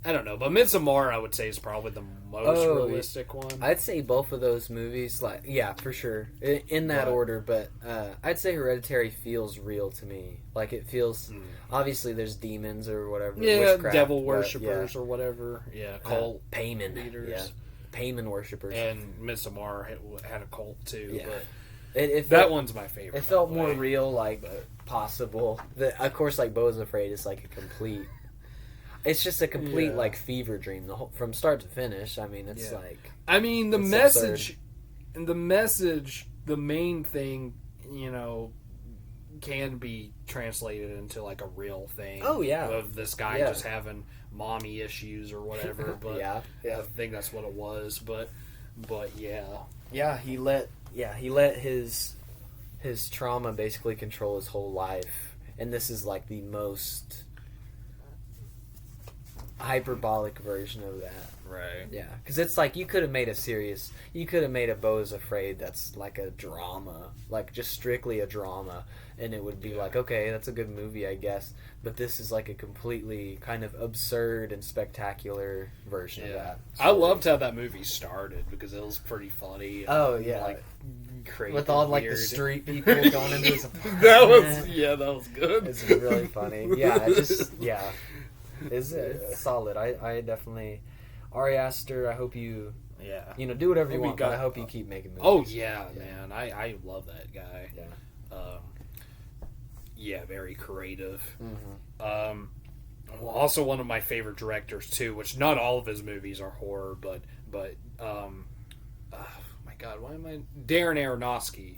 I don't know, but Midsommar I would say is probably the most realistic one.
I'd say both of those movies, like, yeah, for sure, in that order. But I'd say Hereditary feels real to me. Like, it feels obviously there's demons or whatever,
devil worshippers or whatever, cult
payment
leaders,
payment worshippers,
and Midsommar had a cult too.
Yeah.
But
it
that one's my favorite.
It felt more real, like possible. Of course, like Beau's Afraid is like a complete. It's just a complete like fever dream from start to finish. I mean, it's like.
I mean, the message, the main thing, can be translated into like a real thing.
Oh yeah,
of this guy just having mommy issues or whatever. But
yeah,
I think that's what it was. But
he let his trauma basically control his whole life, and this is like the most hyperbolic version of that.
Right.
Yeah, because it's like you could have made a Beau's Afraid that's like a drama, like just strictly a drama, and it would be like, okay, that's a good movie, I guess. But this is like a completely kind of absurd and spectacular version of that.
I loved how that movie started because it was pretty funny.
Like
crazy
with all like the street people going into his apartment.
that was good.
It's really funny. It's solid. I definitely. Ari Aster, I hope you do whatever you want, but I hope you keep making movies.
Oh yeah, man, I love that guy. Very creative.
Mm-hmm.
Also one of my favorite directors too, which not all of his movies are horror, but oh my god, why am I Darren Aronofsky?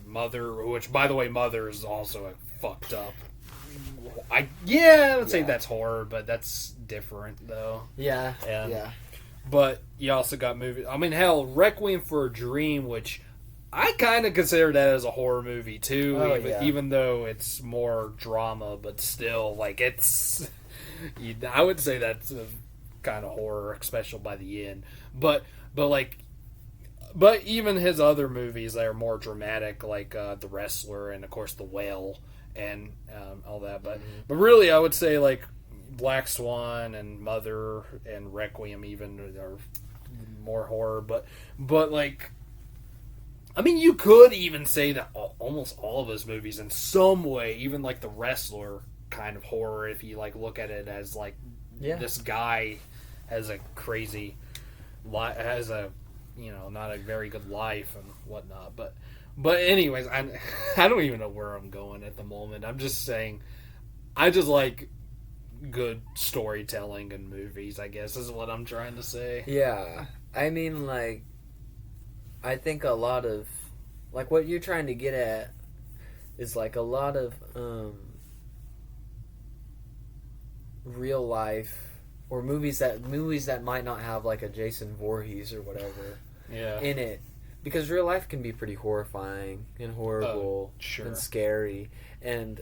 Mother, which by the way, Mother is also a fucked up. I would say that's horror, but that's different though. But you also got movies. I mean, hell, Requiem for a Dream, which I kind of consider that as a horror movie too, even though it's more drama, but still, like it's. I would say that's a kind of horror, especially by the end. But even his other movies that are more dramatic, like The Wrestler and of course The Whale. And all that, but really, I would say like Black Swan and Mother and Requiem even are more horror. But like, I mean, you could even say that almost all of his movies, in some way, even like The Wrestler, kind of horror if you like look at it as like this guy has a crazy has a not a very good life and whatnot, But anyways, I don't even know where I'm going at the moment. I'm just saying, I just like good storytelling in movies, I guess, is what I'm trying to say.
Yeah. I mean, like, I think a lot of, like, what you're trying to get at is, like, a lot of real life, or movies that might not have, like, a Jason Voorhees or whatever in it. Because real life can be pretty horrifying and horrible and scary, and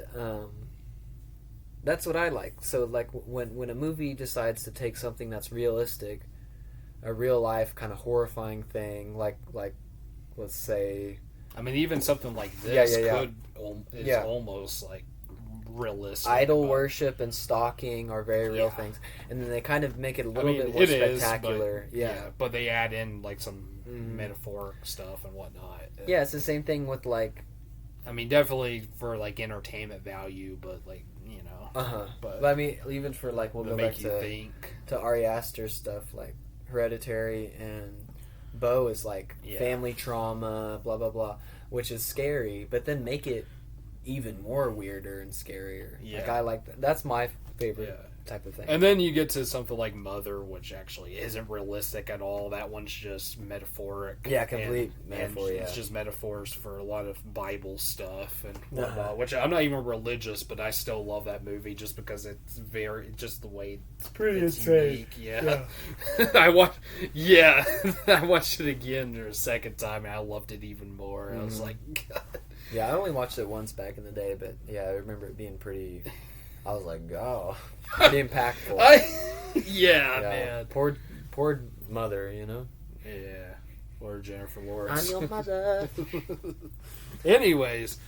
that's what I like. So, like, when a movie decides to take something that's realistic, a real life kind of horrifying thing, like let's say,
I mean, even something like this is almost like realistic.
Idol worship and stalking are very real things, and then they kind of make it a little bit more spectacular.
But they add in like some metaphoric stuff and whatnot.
Yeah, it's the same thing with like.
I mean, definitely for like entertainment value, but like
But I mean, even for like we'll go back to Ari Aster's stuff, like Hereditary and Beau is like family trauma, blah blah blah, which is scary, but then make it even more weirder and scarier.
Yeah.
Like I like that. That's my favorite type of thing.
And then you get to something like Mother, which actually isn't realistic at all. That one's just metaphoric.
Yeah, complete metaphor.
And it's just metaphors for a lot of Bible stuff and whatnot. Which I'm not even religious, but I still love that movie just because it's just the way
it's pretty
insane. Yeah. I watched it again for a second time, and I loved it even more. I was like, God.
Yeah, I only watched it once back in the day, but yeah, I remember it being pretty. I was like, oh, pretty impactful.
Man.
Poor mother, you know?
Yeah. Or Jennifer Lawrence.
I'm your mother.
Anyways,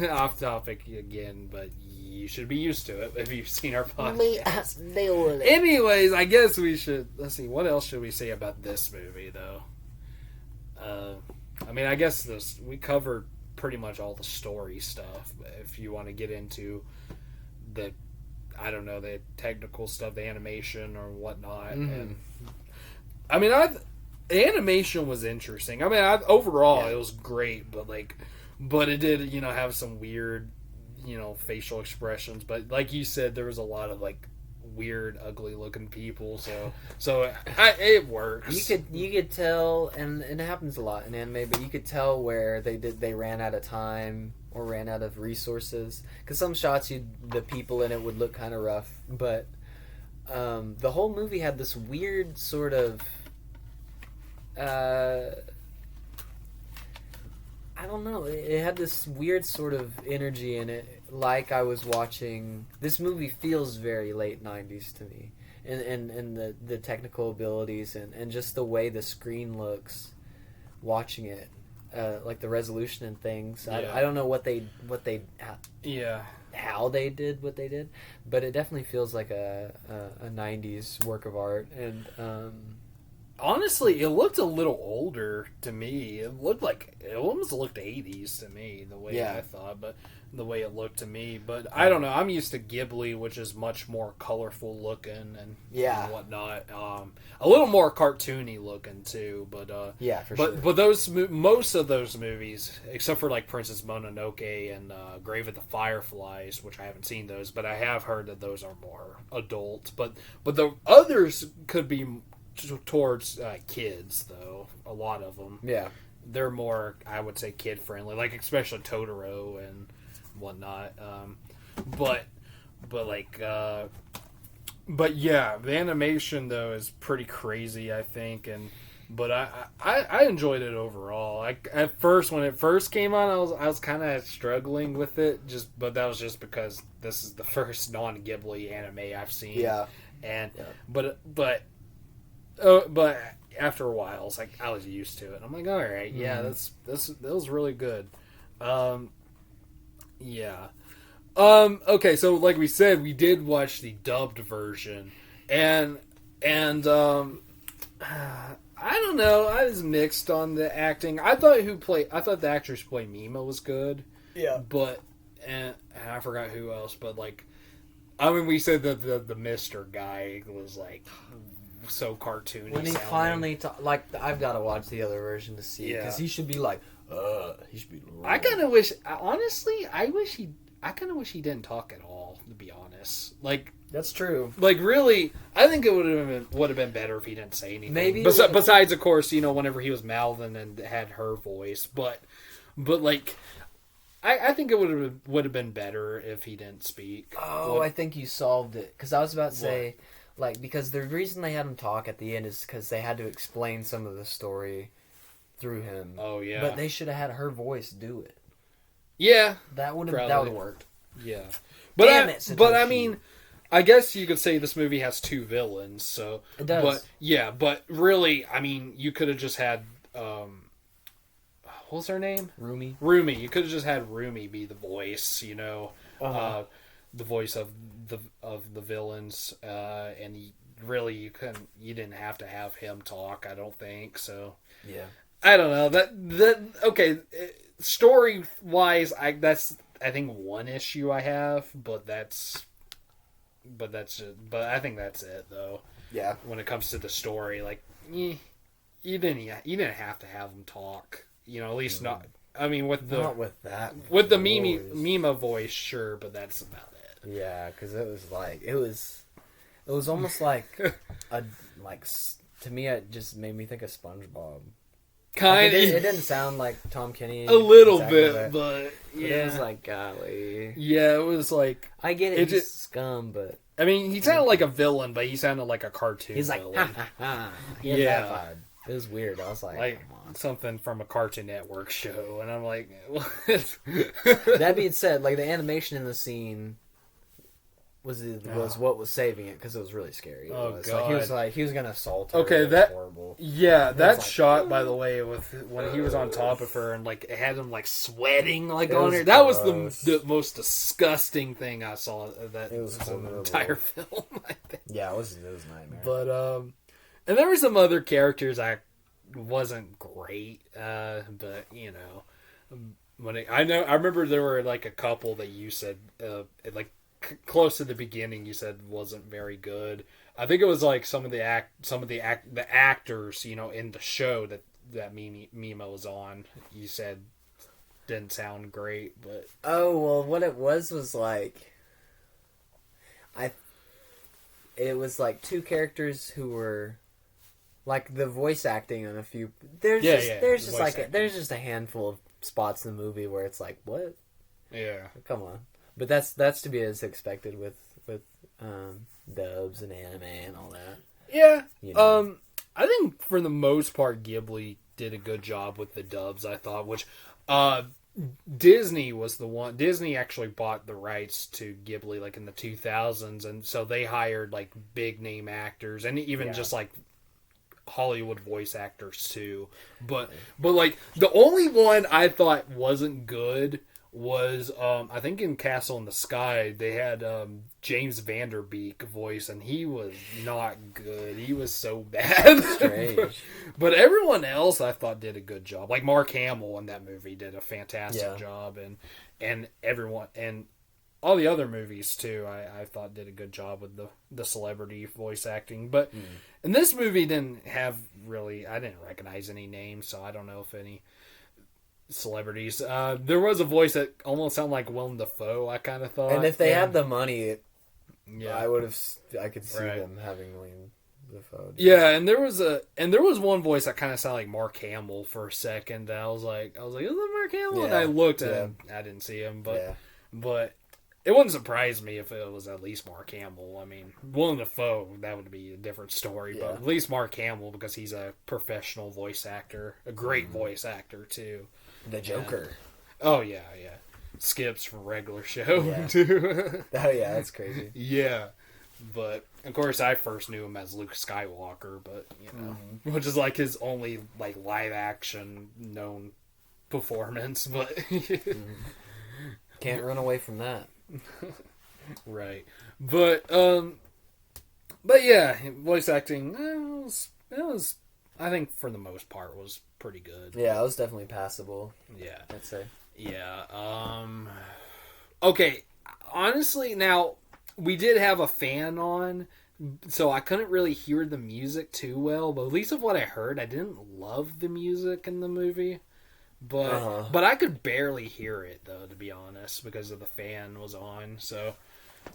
off topic again, but you should be used to it if you've seen our podcast.
Me,
Anyways, I guess we should... Let's see, what else should we say about this movie, though? I mean, I guess we covered pretty much all the story stuff. If you want to get into the, I don't know, the technical stuff, the animation or whatnot. And I mean, the animation was interesting. I mean, overall it was great, but it did, have some weird, facial expressions. But like you said, there was a lot of weird, ugly looking people. So it works.
You could tell, and it happens a lot in anime, but you could tell where they ran out of time or ran out of resources. Because some shots, the people in it would look kind of rough, but the whole movie had this weird sort of I don't know. It had this weird sort of energy in it, like I was watching. This movie feels very late '90s to me, and the technical abilities and just the way the screen looks, watching it, like the resolution and things. Yeah. I don't know how they did what they did, but it definitely feels like a '90s work of art. And
honestly, it looked a little older to me. It almost looked 80s to me, the way I thought, but the way it looked to me. But I don't know. I'm used to Ghibli, which is much more colorful looking and whatnot. A little more cartoony looking too. But
for sure.
But most of those movies, except for Princess Mononoke and Grave of the Fireflies, which I haven't seen those, but I have heard that those are more adult. But the others could be towards kids, though. A lot of them, they're more, I would say, kid friendly, especially Totoro and whatnot. But yeah, the animation though is pretty crazy, I think, but I enjoyed it overall. At first, when it first came on, I was kind of struggling with it, but that was just because this is the first non-Ghibli anime I've seen. But after a while, it's I was used to it. I'm like, all right, that was really good. Okay, so like we said, we did watch the dubbed version, and I don't know, I was mixed on the acting. I thought the actress who played Mima was good. Yeah. But and I forgot who else, but we said that the Mr. guy was so cartoony.
When he finally I've got to watch the other version to see, because he should be he should be.
I kind of wish, honestly, I kind of wish he didn't talk at all, to be honest.
That's true.
Really, I think it would have been better if he didn't say anything.
Maybe
besides, of course, whenever he was mouthing and had her voice, but I think it would have been better if he didn't speak.
Oh, I think you solved it, because I was about to say. Because the reason they had him talk at the end is because they had to explain some of the story through him.
Oh, yeah.
But they should have had her voice do it.
Yeah.
That would have worked.
Yeah. But I mean, I guess you could say this movie has two villains, so...
It does.
But really, I mean, you could have just had... what was her name?
Rumi.
You could have just had Rumi be the voice, the voice of the villains, and you didn't have to have him talk, I don't think. So I don't know, that okay, story wise, that's I think one issue I have, but I think that's it though.
Yeah,
when it comes to the story, you didn't have to have him talk, at least not. I mean, with the Mima voice, sure, but that's about it.
Yeah, because it was almost to me, it just made me think of SpongeBob.
Kind of.
It didn't sound like Tom Kenny.
A little bit, but yeah.
It was golly.
Yeah, it was
I get it, he's scum, but...
I mean, he sounded like a villain, but he sounded like a cartoon
He's
villain.
Ha, ha, ha. He had that vibe. It was weird. I was come on.
Something from a Cartoon Network show, and I'm like, what?
That being said, the animation in the scene... was what was saving it because it was really scary.
God!
He was gonna assault her.
Okay,
that horrible.
Yeah, that shot by the way with when he was on top of her and like it had him like sweating like on her. That was the most disgusting thing I saw. That it was in the entire film. I think.
Yeah, it was a nightmare.
But and there were some other characters I wasn't great, but you know, I remember there were like a couple that you said like. Close to the beginning, you said wasn't very good. I think it was like some of the actors, you know, in the show that Mima was on. You said didn't sound great, but
what it was like, it was like two characters who were like the voice acting on a few. There's just a handful of spots in the movie where it's like, what?
Yeah,
come on. But that's to be as expected with dubs and anime and all that.
Yeah. You know. I think for the most part Ghibli did a good job with the dubs, I thought, which Disney was the one. Disney actually bought the rights to Ghibli like in the 2000s, and so they hired like big name actors and even just like Hollywood voice actors too. But like the only one I thought wasn't good was I think in Castle in the Sky they had James Van Der Beek voice and he was not good. He was so bad.
Strange.
But everyone else I thought did a good job. Like Mark Hamill in that movie did a fantastic job, and everyone and all the other movies too I thought did a good job with the celebrity voice acting. But and this movie didn't have really, I didn't recognize any names, so I don't know if any celebrities. There was a voice that almost sounded like Willem Dafoe, I kind of thought.
And if they had the money, I could see them having Willem Dafoe.
Yeah, and there was one voice that kind of sounded like Mark Hamill for a second. And I was like, is that Mark Hamill? Yeah, and I looked and I didn't see him, but it wouldn't surprise me if it was at least Mark Hamill. I mean, Willem Dafoe, that would be a different story, but at least Mark Hamill because he's a professional voice actor, a great voice actor too.
The Joker.
Oh yeah. Skips from regular show too.
Oh yeah, that's crazy.
Yeah, but of course I first knew him as Luke Skywalker, but you know, which is like his only like live action known performance. But
can't run away from that.
Right, but yeah, voice acting it was I think for the most part was pretty good.
Yeah, it was definitely passable.
Yeah,
I'd say.
Yeah. Okay. Honestly, now we did have a fan on, so I couldn't really hear the music too well. But at least of what I heard, I didn't love the music in the movie. But I could barely hear it though, to be honest, because of the fan was on. So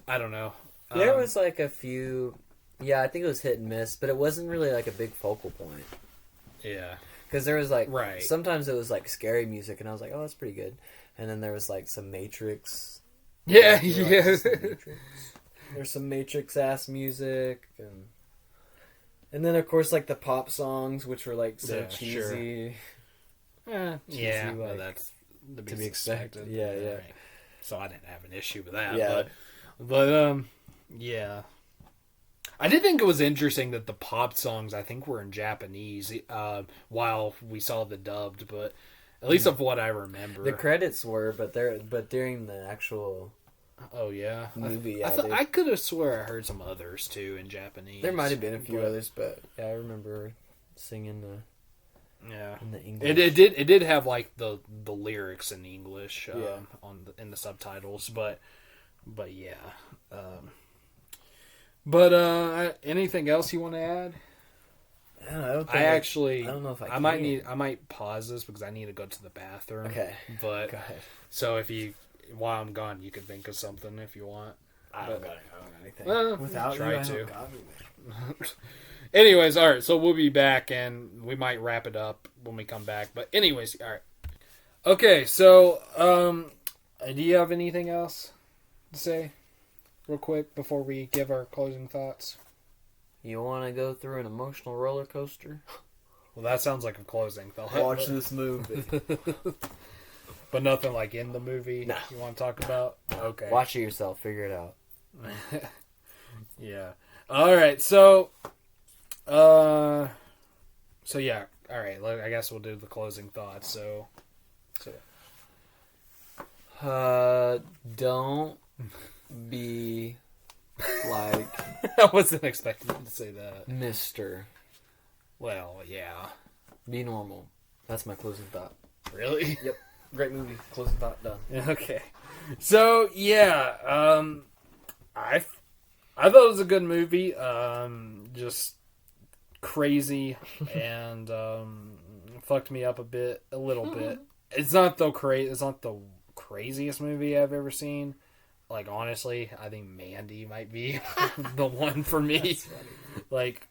I don't know.
There was like a few. Yeah, I think it was hit and miss, but it wasn't really like a big focal point.
Yeah.
Because there was like, sometimes it was like scary music, and I was like, oh, that's pretty good. And then there was like some Matrix.
Yeah.
There's some Matrix ass music, and then of course like the pop songs, which were like so cheesy.
Sure. Like, that's to be expected.
Yeah.
Right. So I didn't have an issue with that. Yeah. But yeah. I did think it was interesting that the pop songs, I think, were in Japanese while we saw the dubbed, but at least of what I remember.
The credits were, but during the actual movie,
I could have swore I heard some others, too, in Japanese.
There might have been a few others, but yeah, I remember singing in the English.
It did have, like, the lyrics in English in the subtitles, but yeah. But anything else you want to add?
I don't know if
I might pause this because I need to go to the bathroom.
Okay.
But so while I'm gone, you can think of something if you want.
I don't got anything.
Without you, I don't got anything. Anyways, all right. So we'll be back, and we might wrap it up when we come back. But anyways, all right. Okay. So, do you have anything else to say? Real quick before we give our closing thoughts.
You want to go through an emotional roller coaster?
Well, that sounds like a closing thought.
Watch this movie.
But nothing like in the movie
you
want to talk about? Okay.
Watch it yourself. Figure it out.
Yeah. All right. So yeah. All right. I guess we'll do the closing thoughts. So.
Don't be like.
I wasn't expecting you to say that.
Mister.
Well, yeah.
Be normal. That's my closing thought.
Really?
Yep. Great movie. Closing thought done.
Okay. So yeah, I thought it was a good movie. Just crazy and fucked me up a little bit. It's not the craziest movie I've ever seen. Like honestly, I think Mandy might be the one for me. Like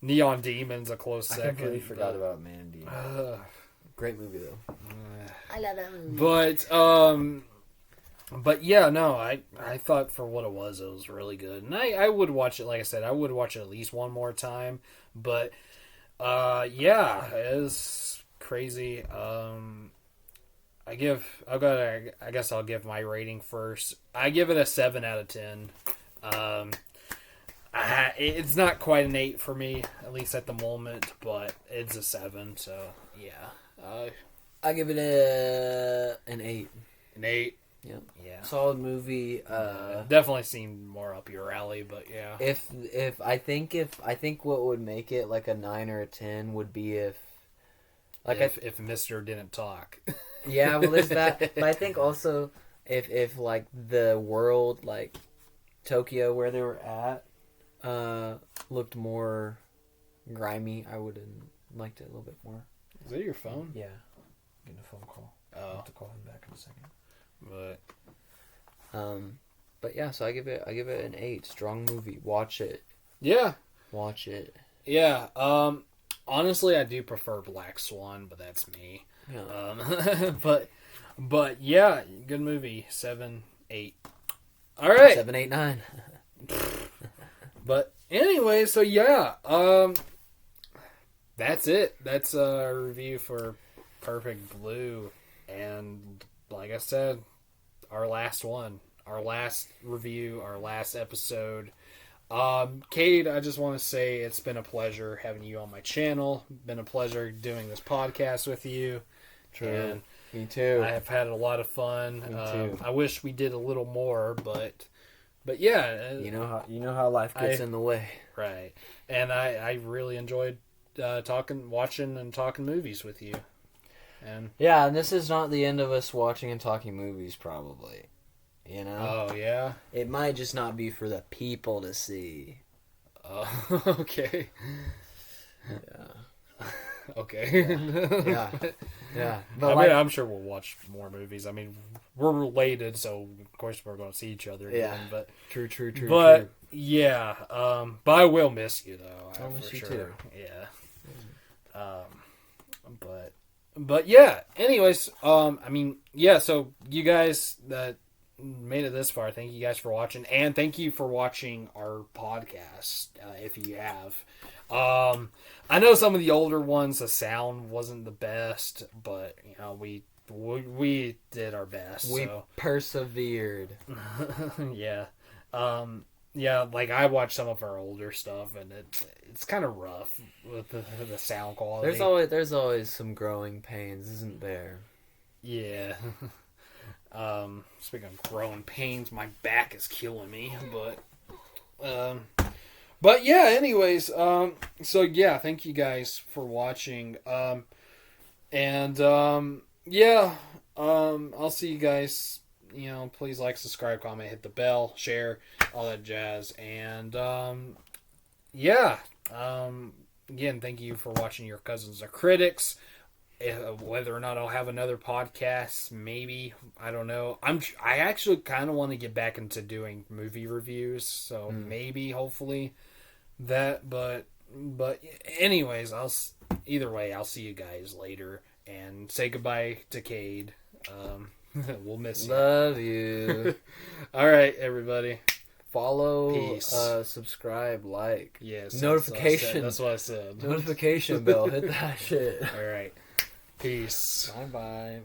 Neon Demon's a close second.
I completely forgot about Mandy. Great movie though.
I love that movie.
But yeah, no, I thought for what it was really good, and I would watch it. Like I said, I would watch it at least one more time. But yeah, it's crazy. I guess I'll give my rating first. I give it a 7 out of 10. It's not quite an 8 for me, at least at the moment, but it's a 7. So yeah,
I give it an 8.
An 8.
Yep.
Yeah.
Solid movie.
Definitely seemed more up your alley, but yeah.
If I think what would make it like a 9 or a 10 would be if
Mister didn't talk.
Yeah, well, there's that. But I think also if like the world, like Tokyo where they were at, looked more grimy, I would have liked it a little bit more.
Is that your phone?
Yeah. Getting a phone call.
Oh.
I'll have to call him back in a second. But yeah, so I give it an 8. Strong movie. Watch it.
Yeah.
Watch it.
Yeah. Honestly, I do prefer Black Swan, but that's me.
Yeah.
But yeah, good movie. 7, 8. All right.
7, 8, 9.
But anyway, so yeah, that's it. That's a review for Perfect Blue, and like I said, our last review, our last episode. Cade, I just want to say it's been a pleasure having you on my channel. Been a pleasure doing this podcast with you.
True.
And
me too.
I have had a lot of fun.
Me too.
I wish we did a little more, but yeah.
You know how life gets in the way.
Right. And I really enjoyed watching and talking movies with you. And
yeah, and this is not the end of us watching and talking movies, probably. You know?
Oh, yeah?
It might just not be for the people to see.
Oh, okay.
Yeah.
Okay.
Yeah. Yeah.
But I mean, I'm sure we'll watch more movies. I mean, we're related, so of course we're going to see each other again.
Yeah.
But
True.
But, yeah. But I will miss you, though.
I'll miss you, too.
Yeah. But yeah. Anyways, I mean, yeah, so you guys that made it this far, thank you guys for watching, and thank you for watching our podcast, if you have. I know some of the older ones, the sound wasn't the best, but you know, we did our best.
We persevered.
Yeah. Yeah, like I watched some of our older stuff, and it's kind of rough with the sound quality.
There's always some growing pains, isn't there?
Yeah. Speaking of growing pains, my back is killing me, but yeah, anyways, so yeah, thank you guys for watching, yeah, I'll see you guys, you know, please like, subscribe, comment, hit the bell, share, all that jazz, and, yeah, again, thank you for watching Your Cousins Are Critics. Whether or not I'll have another podcast, maybe, I don't know. I actually kind of want to get back into doing movie reviews, so maybe, hopefully, that. But anyways, either way, I'll see you guys later, and say goodbye to Cade. We'll miss you.
Love you.
All right, everybody.
Follow,
Peace.
Subscribe, like.
Yes.
Notification.
That's what I said.
Notification bell. Hit that shit.
All right. Peace.
Bye.